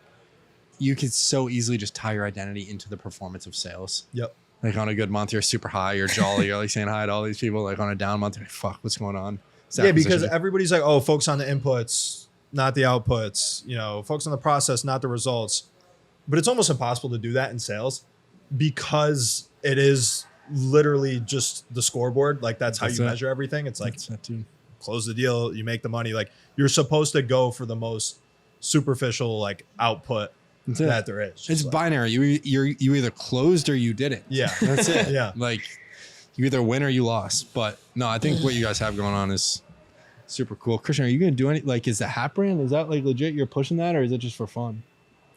you could so easily just tie your identity into the performance of sales. Yep. Like on a good month, you're super high, you're jolly, you're like saying hi to all these people. Like on a down month, you're like, fuck, what's going on? Yeah, because everybody's like, oh, focus on the inputs, not the outputs, focus on the process, not the results. But it's almost impossible to do that in sales because it is literally just the scoreboard. Like that's how you measure everything. It's like close the deal, you make the money. Like you're supposed to go for the most superficial like output that there is. It's like, binary. You either closed or you didn't. Yeah. That's it. Yeah. Like you either win or you lost. But no, I think what you guys have going on is super cool. Christian, are you going to do any, like, is the hat brand, is that like legit? You're pushing that or is it just for fun?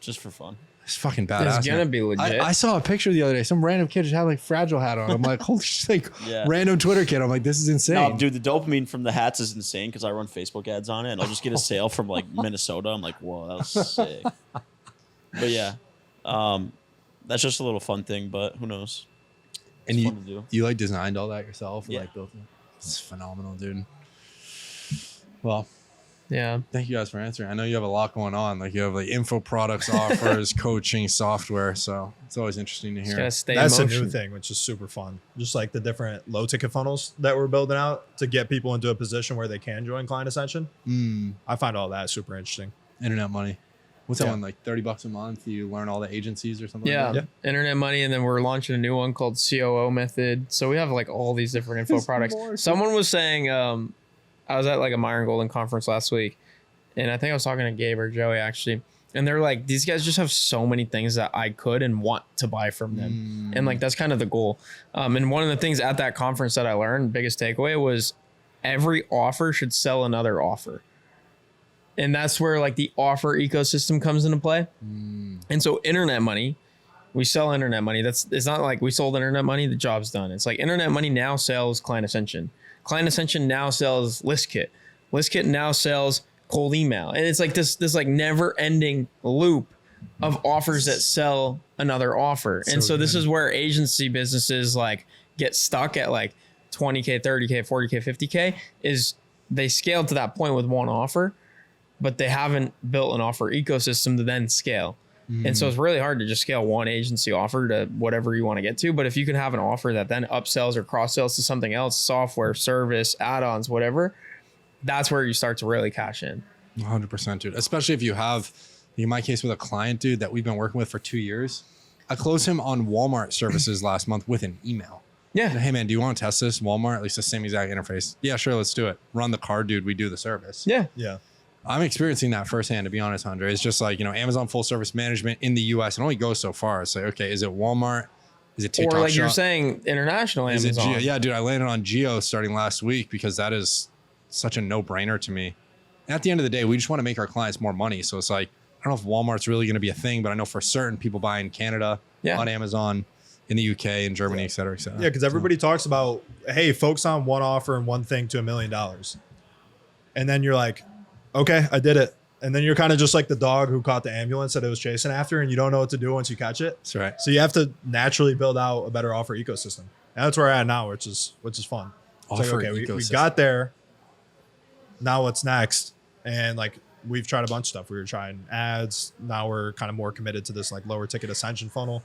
Just for fun. It's fucking badass. It's gonna be legit. I saw a picture the other day. Some random kid just had like Fragile hat on. I'm like, holy shit, like random Twitter kid. I'm like, this is insane. No, dude, the dopamine from the hats is insane because I run Facebook ads on it and I'll just get a sale from like Minnesota. I'm like, whoa, that was sick. But yeah, that's just a little fun thing, but who knows? It's fun to do. You like designed all that yourself? Or Yeah. Like built it? It's phenomenal, dude. Well, Yeah. thank you guys for answering. I know you have a lot going on. Like you have like info products, offers, coaching, software. So it's always interesting to hear. Gotta stay That's in a motion. new thing, which is super fun. Just like the different low ticket funnels that we're building out to get people into a position where they can join Client Ascension. I find all that super interesting. Internet money. What's that Yeah. one? Like $30 a month? You learn all the agencies or something Yeah. like that? Internet money. And then we're launching a new one called COO method. So we have like all these different info products. Someone was saying, I was at like a Myron Golden conference last week and I think I was talking to Gabe or Joey actually, and they're like, these guys just have so many things that I could and want to buy from them, and like that's kind of the goal. And one of the things at that conference that I learned, biggest takeaway, was every offer should sell another offer. And that's where like the offer ecosystem comes into play. And so internet money, we sell internet money. It's not like we sold internet money, the job's done. It's like internet money now sells Client Ascension. Client Ascension now sells ListKit. ListKit now sells cold email. And it's like this like never ending loop of offers that sell another offer. And so this is where agency businesses like get stuck at like 20K, 30K, 40K, 50K is they scaled to that point with one offer, but they haven't built an offer ecosystem to then scale. And so it's really hard to just scale one agency offer to whatever you want to get to. But if you can have an offer that then upsells or cross sells to something else, software, service, add-ons, whatever, that's where you start to really cash in. 100%, dude. Especially if you have, in my case with a client, dude, that we've been working with for 2 years. I closed him on Walmart services last month with an email. Yeah. Hey man, do you want to test this? Walmart, at least the same exact interface. Yeah, sure, let's do it. Run the card, dude. We do the service. Yeah. Yeah. I'm experiencing that firsthand, to be honest, Andre. It's just like, Amazon full service management in the US, it only goes so far. It's like, okay, is it Walmart? Is it TikTok Or like Shop? you're saying, international Is it Amazon. Geo? Yeah, dude, I landed on Geo starting last week because that is such a no-brainer to me. And at the end of the day, we just want to make our clients more money. So it's like, I don't know if Walmart's really going to be a thing, but I know for certain people buy in Canada, on Amazon, in the UK, and Germany, et cetera, et cetera. Yeah, because everybody talks about, hey, focus on one offer and one thing to $1 million. And then you're like, okay, I did it. And then you're kind of just like the dog who caught the ambulance that it was chasing after, and you don't know what to do once you catch it. That's right. So you have to naturally build out a better offer ecosystem. And that's where I'm at now, which is fun. It's Offer like, okay, we ecosystem. got there. Now what's next? And like we've tried a bunch of stuff. We were trying ads. Now we're kind of more committed to this like lower ticket ascension funnel.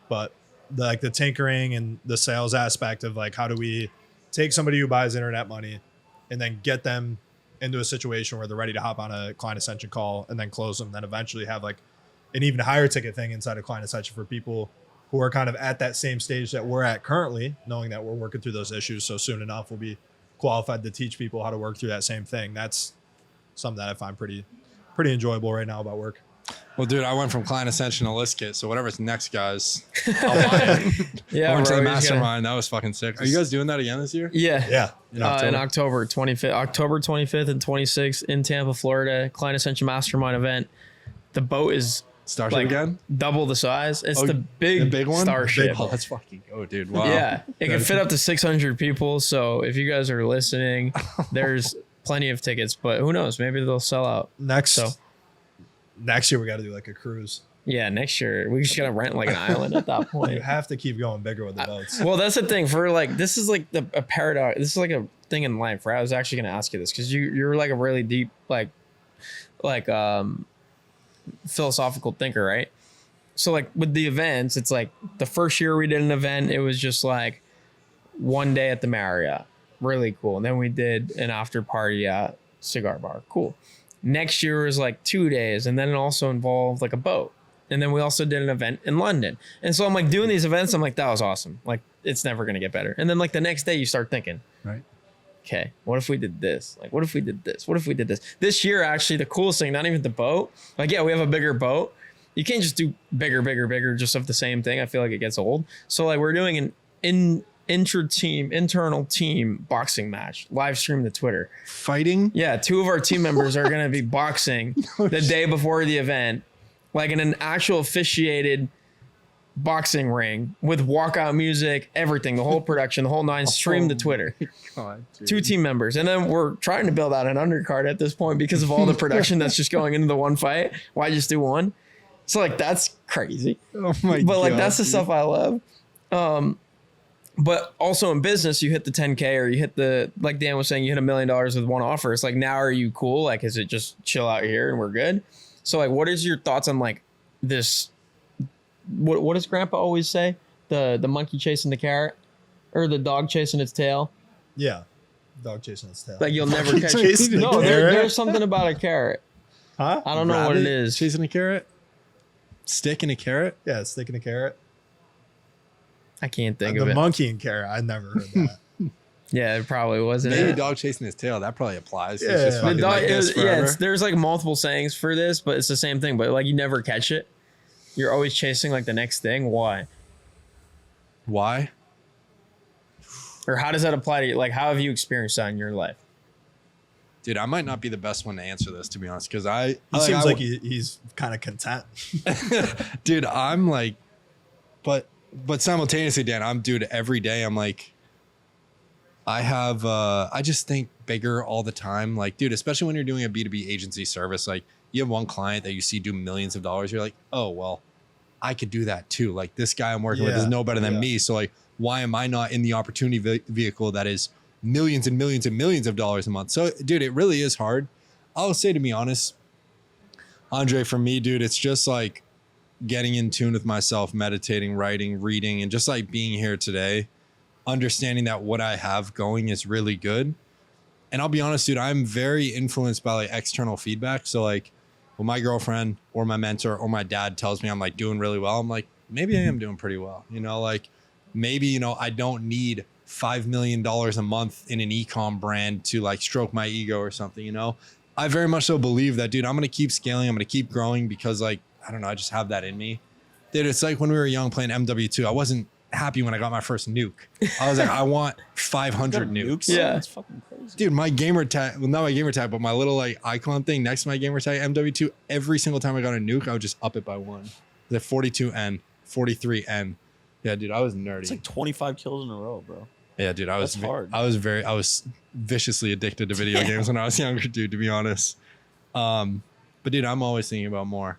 But the tinkering and the sales aspect of like, how do we take somebody who buys internet money and then get them into a situation where they're ready to hop on a Client Ascension call and then close them, then eventually have like an even higher ticket thing inside of Client Ascension for people who are kind of at that same stage that we're at currently, knowing that we're working through those issues. So soon enough, we'll be qualified to teach people how to work through that same thing. That's something that I find pretty enjoyable right now about work. Well, dude, I went from Client Ascension to ListKit, so whatever's next, guys, I'll buy it. Yeah, I went to the bro, you just gotta- mastermind. That was fucking sick. Are you guys doing that again this year? Yeah. Yeah. In October? In October 25th and 26th in Tampa, Florida, Client Ascension Mastermind event. The boat is Starship like again? double the size. It's Oh, the big one? Starship. Oh, let's fucking go, dude. Wow. Yeah, it can fit up to 600 people. So if you guys are listening, there's plenty of tickets. But who knows? Maybe they'll sell out. Next year, we got to do like a cruise. Yeah, next year we just gotta rent like an island at that You point. have to keep going bigger with the boats. Well, that's the thing for like this is like a paradox. This is like a thing in life, right? I was actually gonna ask you this because you're like a really deep like philosophical thinker, right? So like with the events, it's like the first year we did an event, it was just like one day at the Marriott, really cool, and then we did an after party at Cigar Bar, cool. Next year was like 2 days, and then it also involved like a boat. And then we also did an event in London. And so I'm like doing these events. I'm like, that was awesome. Like, it's never going to get better. And then like the next day you start thinking, Right. Okay, what if we did this? Like, what if we did this? What if we did this? This year, actually, the coolest thing, not even the boat. Like, yeah, we have a bigger boat. You can't just do bigger, just of the same thing. I feel like it gets old. So like we're doing an internal team boxing match, live stream to Twitter. Fighting? Yeah, 2 of our team members are going to be boxing the day before the event, like in an actual officiated boxing ring with walkout music, everything, the whole production, the whole 9, streamed to Twitter. God, 2 team members. And then we're trying to build out an undercard at this point because of all the production that's just going into the one fight. Why just do one? So like, that's crazy. Oh my God. But like, that's the stuff I love. But also in business, you hit the 10K or you hit the, like Dan was saying, you hit $1 million with one offer. It's like, now are you cool? Like, is it just chill out here and we're good? So like, what is your thoughts on like this? What does Grandpa always say? The monkey chasing the carrot or the dog chasing its tail? Yeah. Dog chasing its tail. Like you'll never catch chasing it. the No, carrot? there's something about a carrot. Huh? I don't know what it Rabbit is. Chasing a carrot? Stick in a carrot? Yeah, it's sticking a carrot. I can't think The of it. monkey and carrot. I never heard that. Yeah, it probably wasn't. Maybe it? dog chasing his tail. That probably applies. Yeah. It's just The fucking dog, like this forever. there's like multiple sayings for this, but it's the same thing. But like you never catch it. You're always chasing like the next thing. Why? Why? Or how does that apply to you? Like, how have you experienced that in your life? Dude, I might not be the best one to answer this, to be honest, because He seems like he's kind of content. dude, I'm like, but simultaneously, Dan, every day I'm like, I just think bigger all the time. Like, dude, especially when you're doing a B2B agency service, like you have one client that you see do millions of dollars. You're like, oh, well, I could do that too. Like this guy I'm working with is no better than me. So like, why am I not in the opportunity vehicle that is millions and millions and millions of dollars a month? So dude, it really is hard. I'll say, to be honest, Andre, for me, dude, it's just like getting in tune with myself, meditating, writing, reading, and just like being here today, understanding that what I have going is really good. And I'll be honest, dude, I'm very influenced by like external feedback. So like when my girlfriend or my mentor or my dad tells me I'm like doing really well, I'm like, maybe I am doing pretty well. You know, like maybe, you know, I don't need $5 million a month in an e-com brand to like stroke my ego or something, you know? I very much so believe that, dude, I'm going to keep scaling. I'm going to keep growing because like, I don't know, I just have that in me. Dude, it's like when we were young playing MW2, I wasn't happy when I got my first nuke. I was like, I want 500 nukes. Yeah. That's fucking crazy. Dude, my gamer tag, well, not my gamer tag, but my little like icon thing next to my gamer tag, MW2, every single time I got a nuke, I would just up it by one. The 42N, 43N. Yeah, dude, I was nerdy. It's like 25 kills in a row, bro. Yeah, dude, I was That's hard. I was viciously addicted to video games when I was younger, dude, to be honest. But dude, I'm always thinking about more.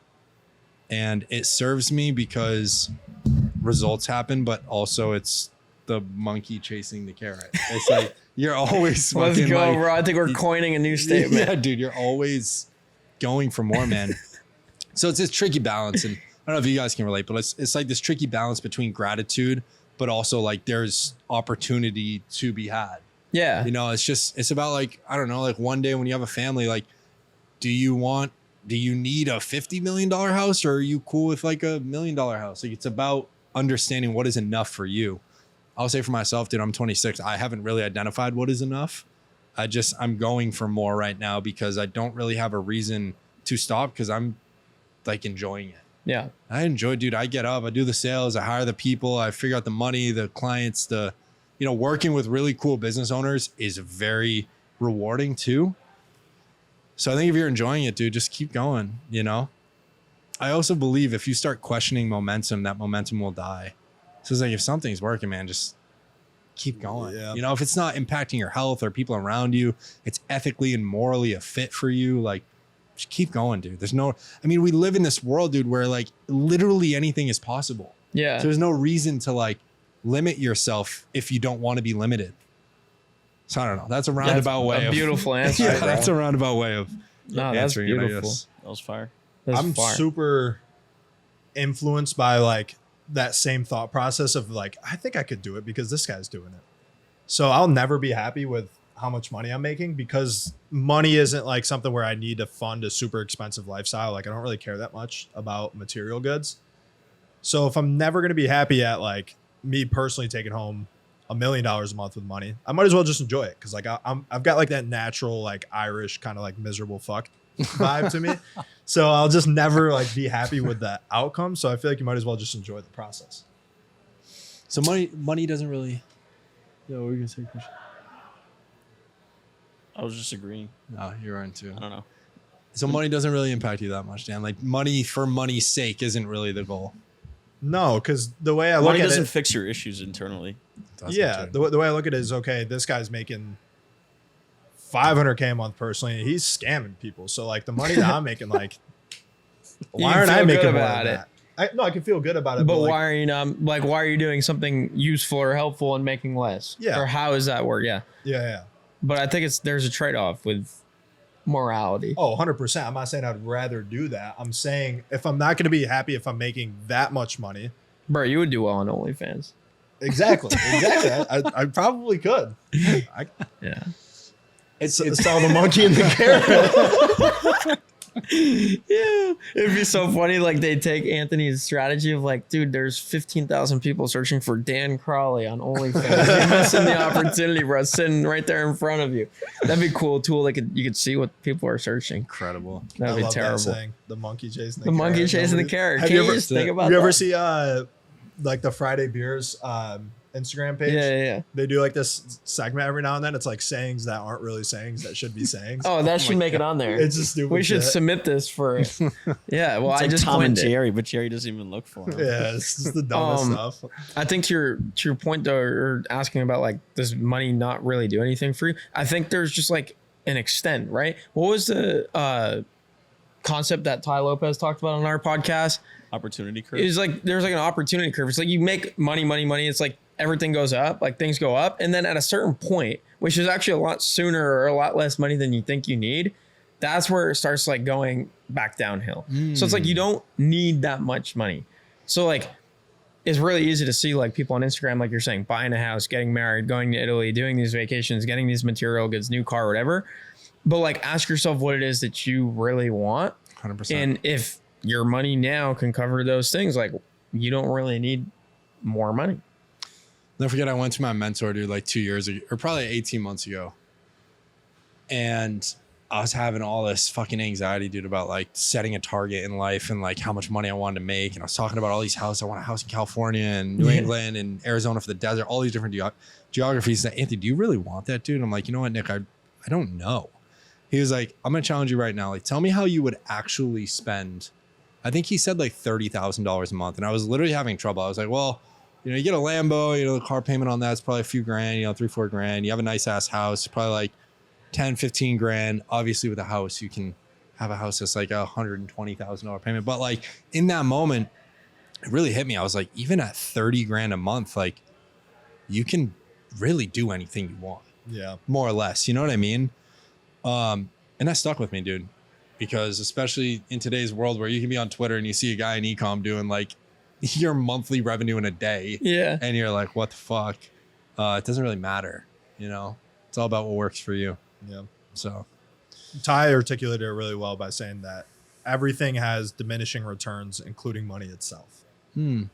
And it serves me because results happen, but also it's the monkey chasing the carrot. It's like you're always Let's fucking go, like, bro. I think we're coining a new statement. yeah, dude, you're always going for more, man. So it's this tricky balance, and I don't know if you guys can relate, but it's like this tricky balance between gratitude, but also like there's opportunity to be had. Yeah. You know, it's about like, I don't know, like one day when you have a family, like, do you need a $50 million house, or are you cool with like $1 million house? Like it's about understanding what is enough for you. I'll say for myself, dude, I'm 26. I haven't really identified what is enough. I'm going for more right now because I don't really have a reason to stop because I'm like enjoying it. Yeah. I enjoy, dude. I get up, I do the sales, I hire the people, I figure out the money, the clients, working with really cool business owners is very rewarding too. So I think if you're enjoying it, dude, just keep going, you know? I also believe if you start questioning momentum, that momentum will die. So it's like, if something's working, man, just keep going. Yeah. You know, if it's not impacting your health or people around you, it's ethically and morally a fit for you, like, just keep going, dude. We live in this world, dude, where like literally anything is possible. Yeah. So there's no reason to like limit yourself if you don't want to be limited. So I don't know. That's a roundabout way. A beautiful answer. Yeah, bro. that's a roundabout way of No, that's answering it, I beautiful. guess. That was fire. That's I'm fire. super influenced by like that same thought process of like, I think I could do it because this guy's doing it. So I'll never be happy with how much money I'm making because money isn't like something where I need to fund a super expensive lifestyle. Like I don't really care that much about material goods. So if I'm never going to be happy at like me personally taking home $1 million a month with money, I might as well just enjoy it. Cause like I've got like that natural, like Irish kind of like miserable fuck vibe to me. So I'll just never like be happy with the outcome. So I feel like you might as well just enjoy the process. So money doesn't really. Yeah, what were you gonna say, Christian? I was just agreeing. No, you're right too. I don't know. So money doesn't really impact you that much, Dan. Like money for money's sake isn't really the goal. No, because the way I look Money at doesn't it, fix your issues internally. yeah, the way I look at it is, okay, this guy's making $500K a month personally. And he's scamming people. So like the money that I'm making, like, why aren't I feel making good more about than that? I can feel good about it. But like, why are you not like? Why are you doing something useful or helpful and making less? Yeah. Or how does that work? Yeah. Yeah. But I think there's a trade-off with morality. Oh, 100%. I'm not saying I'd rather do that. I'm saying if I'm not going to be happy if I'm making that much money. Bro, you would do well on OnlyFans. Exactly. I probably could. Yeah. It's sell the monkey and the carrot. Yeah, it'd be so funny. Like they take Anthony's strategy of like, dude, there's 15,000 people searching for Dan Crawley on OnlyFans. You're missing the opportunity, bro. Sitting right there in front of you. That'd be a cool tool. You could see what people are searching. Incredible. That'd be love terrible. That saying, the monkey chasing the The carrot. monkey chasing the carrot. Have Can you you ever, just think about you that? ever see like the Friday Beers Instagram page? Yeah. They do like this segment every now and then. It's like sayings that aren't really sayings that should be sayings. Oh, that should make it on there. It's a stupid We should shit. submit this for. Yeah, well, It's I like just Tom and coined it. Jerry, but Jerry doesn't even look for him. Yeah, it's just the dumbest stuff. I think to your point though, or asking about like, does money not really do anything for you? I think there's just like an extent, right? What was the concept that Ty Lopez talked about on our podcast? Opportunity curve. Is like there's like an opportunity curve. It's like you make money. It's like everything goes up, like things go up, and then at a certain point, which is actually a lot sooner or a lot less money than you think you need, that's where it starts like going back downhill. So it's like you don't need that much money. So like it's really easy to see like people on Instagram, like you're saying, buying a house, getting married, going to Italy, doing these vacations, getting these material goods, new car, whatever. But like ask yourself what it is that you really want. 100%. And if your money now can cover those things, like you don't really need more money. Don't forget, I went to my mentor, dude, like 2 years ago, or probably 18 months ago. And I was having all this fucking anxiety, dude, about like setting a target in life and like how much money I wanted to make. And I was talking about all these houses. I want a house in California and New England and Arizona for the desert, all these different geographies. That, Anthony, do you really want that, dude? I'm like, you know what, Nick, I don't know. He was like, I'm going to challenge you right now. Like, tell me how you would actually spend. I think he said like $30,000 a month. And I was literally having trouble. I was like, well, you know, you get a Lambo, you know, the car payment on that's probably a few grand, you know, 3-4 grand. You have a nice ass house, probably like 10-15 grand. Obviously with a house, you can have a house that's like $120,000 payment. But like in that moment, it really hit me. I was like, even at 30 grand a month, like you can really do anything you want. Yeah. More or less. You know what I mean? And that stuck with me, dude, because especially in today's world where you can be on Twitter and you see a guy in e-com doing like your monthly revenue in a day. Yeah. And you're like, what the fuck? It doesn't really matter. You know, it's all about what works for you. Yeah. So Ty articulated it really well by saying that everything has diminishing returns, including money itself. Which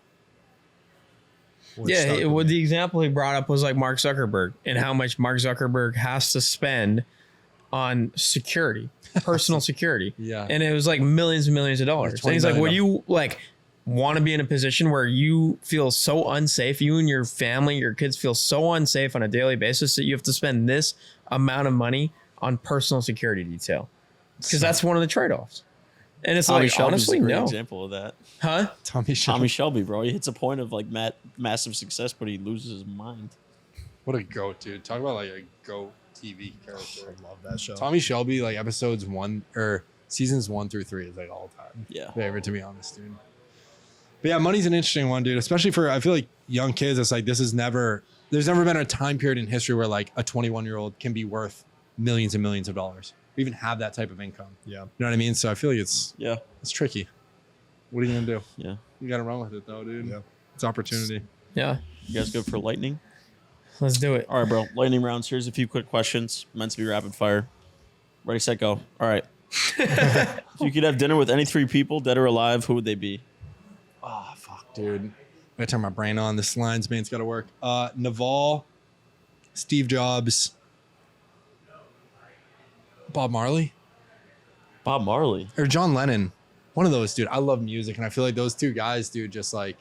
stuck with What me. the example he brought up was like Mark Zuckerberg and how much Mark Zuckerberg has to spend on security, personal security. Yeah. And it was like millions and millions of dollars. And he's like, would you like want to be in a position where you feel so unsafe, you and your family, your kids feel so unsafe on a daily basis that you have to spend this amount of money on personal security detail? Because that's one of the trade-offs. And it's Tommy like, Shelby's honestly, a great no. example of that. Huh? Tommy Tommy Shelby, bro, he hits a point of like massive success, but he loses his mind. What a goat, dude. Talk about like a goat TV character. I love that show. Tommy Shelby, like episodes 1 or seasons 1 through 3 is like all time Yeah. favorite, to be honest, dude. But yeah, money's an interesting one, dude, especially for, I feel like young kids. It's like, there's never been a time period in history where like a 21-year-old can be worth millions and millions of dollars, or even have that type of income. Yeah. You know what I mean? So I feel like it's tricky. What are you going to do? Yeah. You got to run with it though, dude. Yeah. It's opportunity. Yeah. You guys good for lightning? Let's do it. All right, bro. Lightning rounds. Here's a few quick questions. Meant to be rapid fire. Ready, set, go. All right. If you could have dinner with any 3 people, dead or alive, who would they be? Oh, fuck, dude. I gotta turn my brain on. This lines, man, it's got to work. Naval, Steve Jobs, Bob Marley, Bob Marley. or John Lennon. One of those, dude. I love music, and I feel like those two guys, dude, just like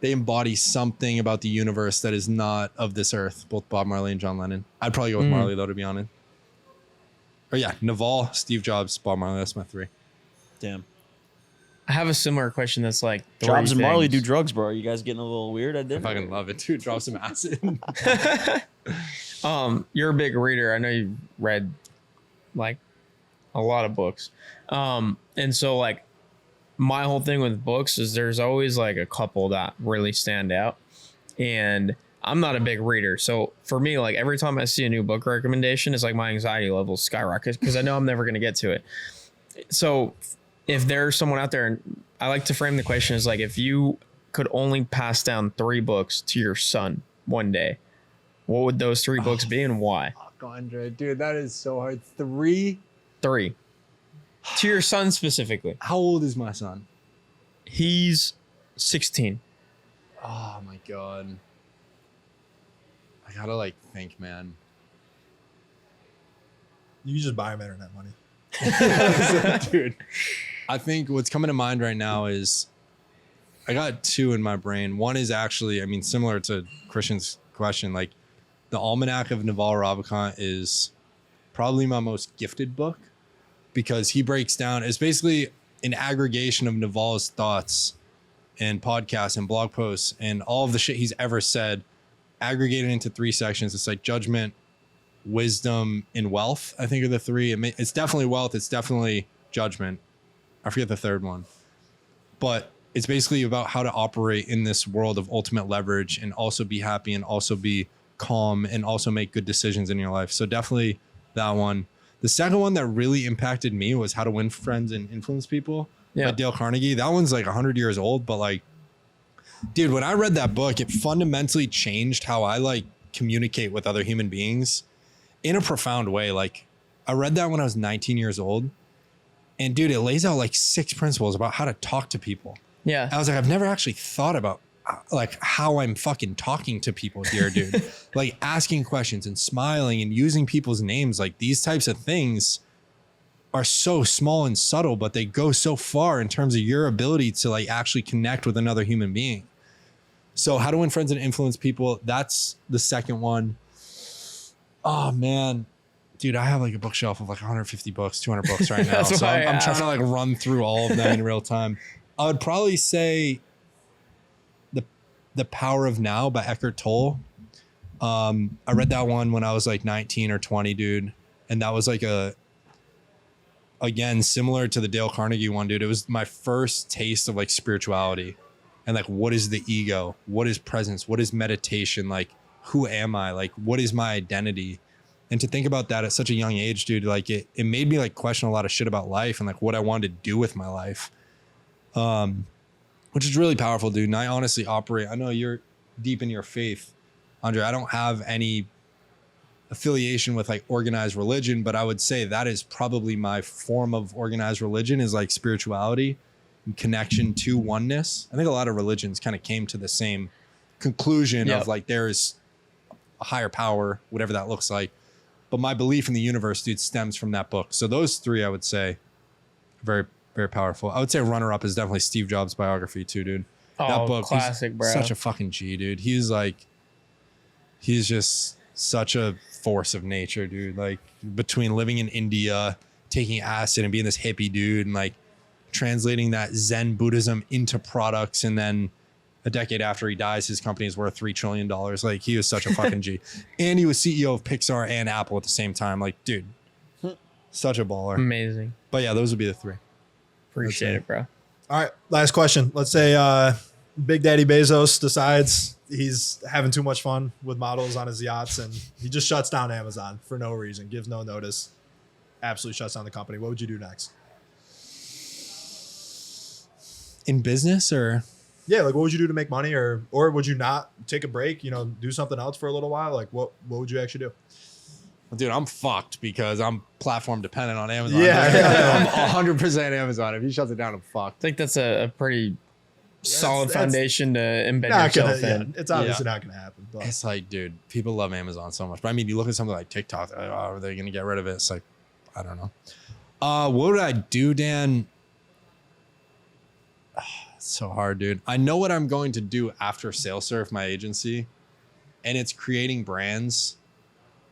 they embody something about the universe that is not of this earth. Both Bob Marley and John Lennon. I'd probably go with Marley though, to be honest. Or yeah, Naval, Steve Jobs, Bob Marley. That's my 3. Damn. I have a similar question that's like Jobs and three Marley do things. drugs, bro. Are you guys getting a little weird at I dinner? fucking love it, dude. Drop some acid. You're a big reader. I know you've read like a lot of books. And so like my whole thing with books is there's always like a couple that really stand out. And I'm not a big reader. So for me, like every time I see a new book recommendation, it's like my anxiety levels skyrocket because I know I'm never going to get to it. So if there's someone out there, and I like to frame the question as like, if you could only pass down 3 books to your son one day, what would those 3 books be and why? Fuck, Andre, dude, that is so hard. 3. 3. To your son specifically. How old is my son? He's 16. Oh my God. I gotta like think, man. You can just buy him internet money. Dude, I think what's coming to mind right now is I got two in my brain. One is actually, I mean, similar to Christian's question, like the Almanac of Naval Ravikant is probably my most gifted book because he breaks down, it's basically an aggregation of Naval's thoughts and podcasts and blog posts and all of the shit he's ever said, aggregated into 3 sections. It's like judgment, wisdom, and wealth, I think are the 3. It's definitely wealth. It's definitely judgment. I forget the third one. But it's basically about how to operate in this world of ultimate leverage and also be happy and also be calm and also make good decisions in your life. So definitely that one. The second one that really impacted me was How to Win Friends and Influence People by Dale Carnegie. That one's like 100 years old, but like, dude, when I read that book, it fundamentally changed how I like communicate with other human beings in a profound way. Like I read that when I was 19 years old, and dude, it lays out like 6 principles about how to talk to people. Yeah. I was like, I've never actually thought about like how I'm fucking talking to people here, dude. Like asking questions and smiling and using people's names. Like these types of things are so small and subtle, but they go so far in terms of your ability to like actually connect with another human being. So How to Win Friends and Influence People. That's the second one. Oh man, dude, I have like a bookshelf of like 150 books, 200 books right now. So I'm trying to like run through all of them in real time. I would probably say The Power of Now by Eckhart Tolle. I read that one when I was like 19 or 20, dude. And that was like again, similar to the Dale Carnegie one, dude. It was my first taste of like spirituality and like, what is the ego? What is presence? What is meditation? Like, who am I? Like, what is my identity? And to think about that at such a young age, dude, like it made me like question a lot of shit about life and like what I wanted to do with my life. Which is really powerful, dude. And I honestly operate, I know you're deep in your faith, Andre. I don't have any affiliation with like organized religion, but I would say that is probably my form of organized religion is like spirituality and connection to oneness. I think a lot of religions kind of came to the same conclusion of like there is a higher power, whatever that looks like. But my belief in the universe, dude, stems from that book. So those 3, I would say, very, very powerful. I would say runner-up is definitely Steve Jobs' biography too, dude. That book, classic, bro. Such a fucking G, dude. He's just such a force of nature, dude. Like between living in India, taking acid and being this hippie dude and like translating that Zen Buddhism into products. And then a decade after he dies, his company is worth $3 trillion. Like he was such a fucking G. And he was CEO of Pixar and Apple at the same time. Like, dude, such a baller. Amazing. But yeah, those would be the 3. Appreciate it, bro. All right, last question. Let's say Big Daddy Bezos decides he's having too much fun with models on his yachts and he just shuts down Amazon for no reason, gives no notice, absolutely shuts down the company. What would you do next? In business or? Yeah, like what would you do to make money or would you not take a break, you know, do something else for a little while? Like what would you actually do? Dude, I'm fucked because I'm platform dependent on Amazon. Yeah. I'm 100% Amazon. If he shuts it down, I'm fucked. I think that's a pretty solid foundation to embed not yourself gonna, in. Yeah, it's obviously not going to happen. But. It's like, dude, people love Amazon so much. But I mean, you look at something like TikTok, like, oh, are they going to get rid of it? It's like, I don't know. What would I do, Dan? It's so hard, dude. I know what I'm going to do after SailSurf, my agency, and it's creating brands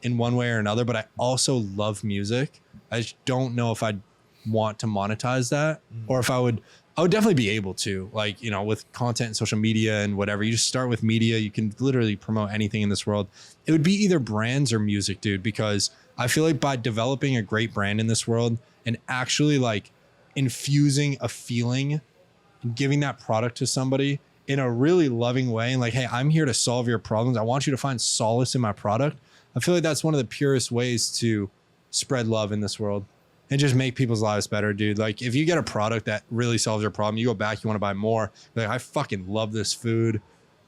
in one way or another, but I also love music. I just don't know if I'd want to monetize that or if I would definitely be able to, like, you know, with content and social media and whatever. You just start with media. You can literally promote anything in this world. It would be either brands or music, dude, because I feel like by developing a great brand in this world and actually like infusing a feeling and giving that product to somebody in a really loving way and like, hey, I'm here to solve your problems. I want you to find solace in my product. I feel like that's one of the purest ways to spread love in this world and just make people's lives better, dude. Like if you get a product that really solves your problem, you go back, you want to buy more. Like I fucking love this food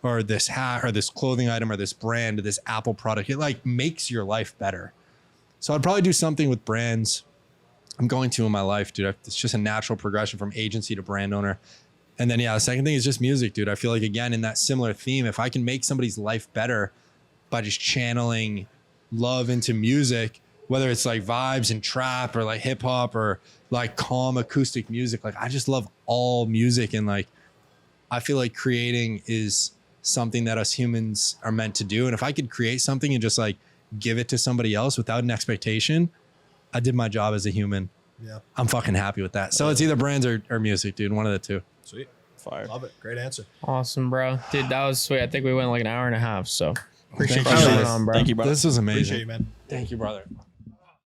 or this hat or this clothing item or this brand or this Apple product. It like makes your life better. So I'd probably do something with brands I'm going to in my life, dude. It's just a natural progression from agency to brand owner. And then, yeah, the second thing is just music, dude. I feel like, again, in that similar theme, if I can make somebody's life better by just channeling love into music, whether it's like vibes and trap or like hip hop or like calm acoustic music, like I just love all music. And like, I feel like creating is something that us humans are meant to do. And if I could create something and just like give it to somebody else without an expectation, I did my job as a human. Yeah. I'm fucking happy with that. So it's either brands or music, dude. One of the two. Sweet. Fire. Love it. Great answer. Awesome, bro. Dude, that was sweet. I think we went like an hour and a half. So appreciate you Thank you. coming on, bro. Thank you, bro. This was amazing. Appreciate you, man. Thank you, brother.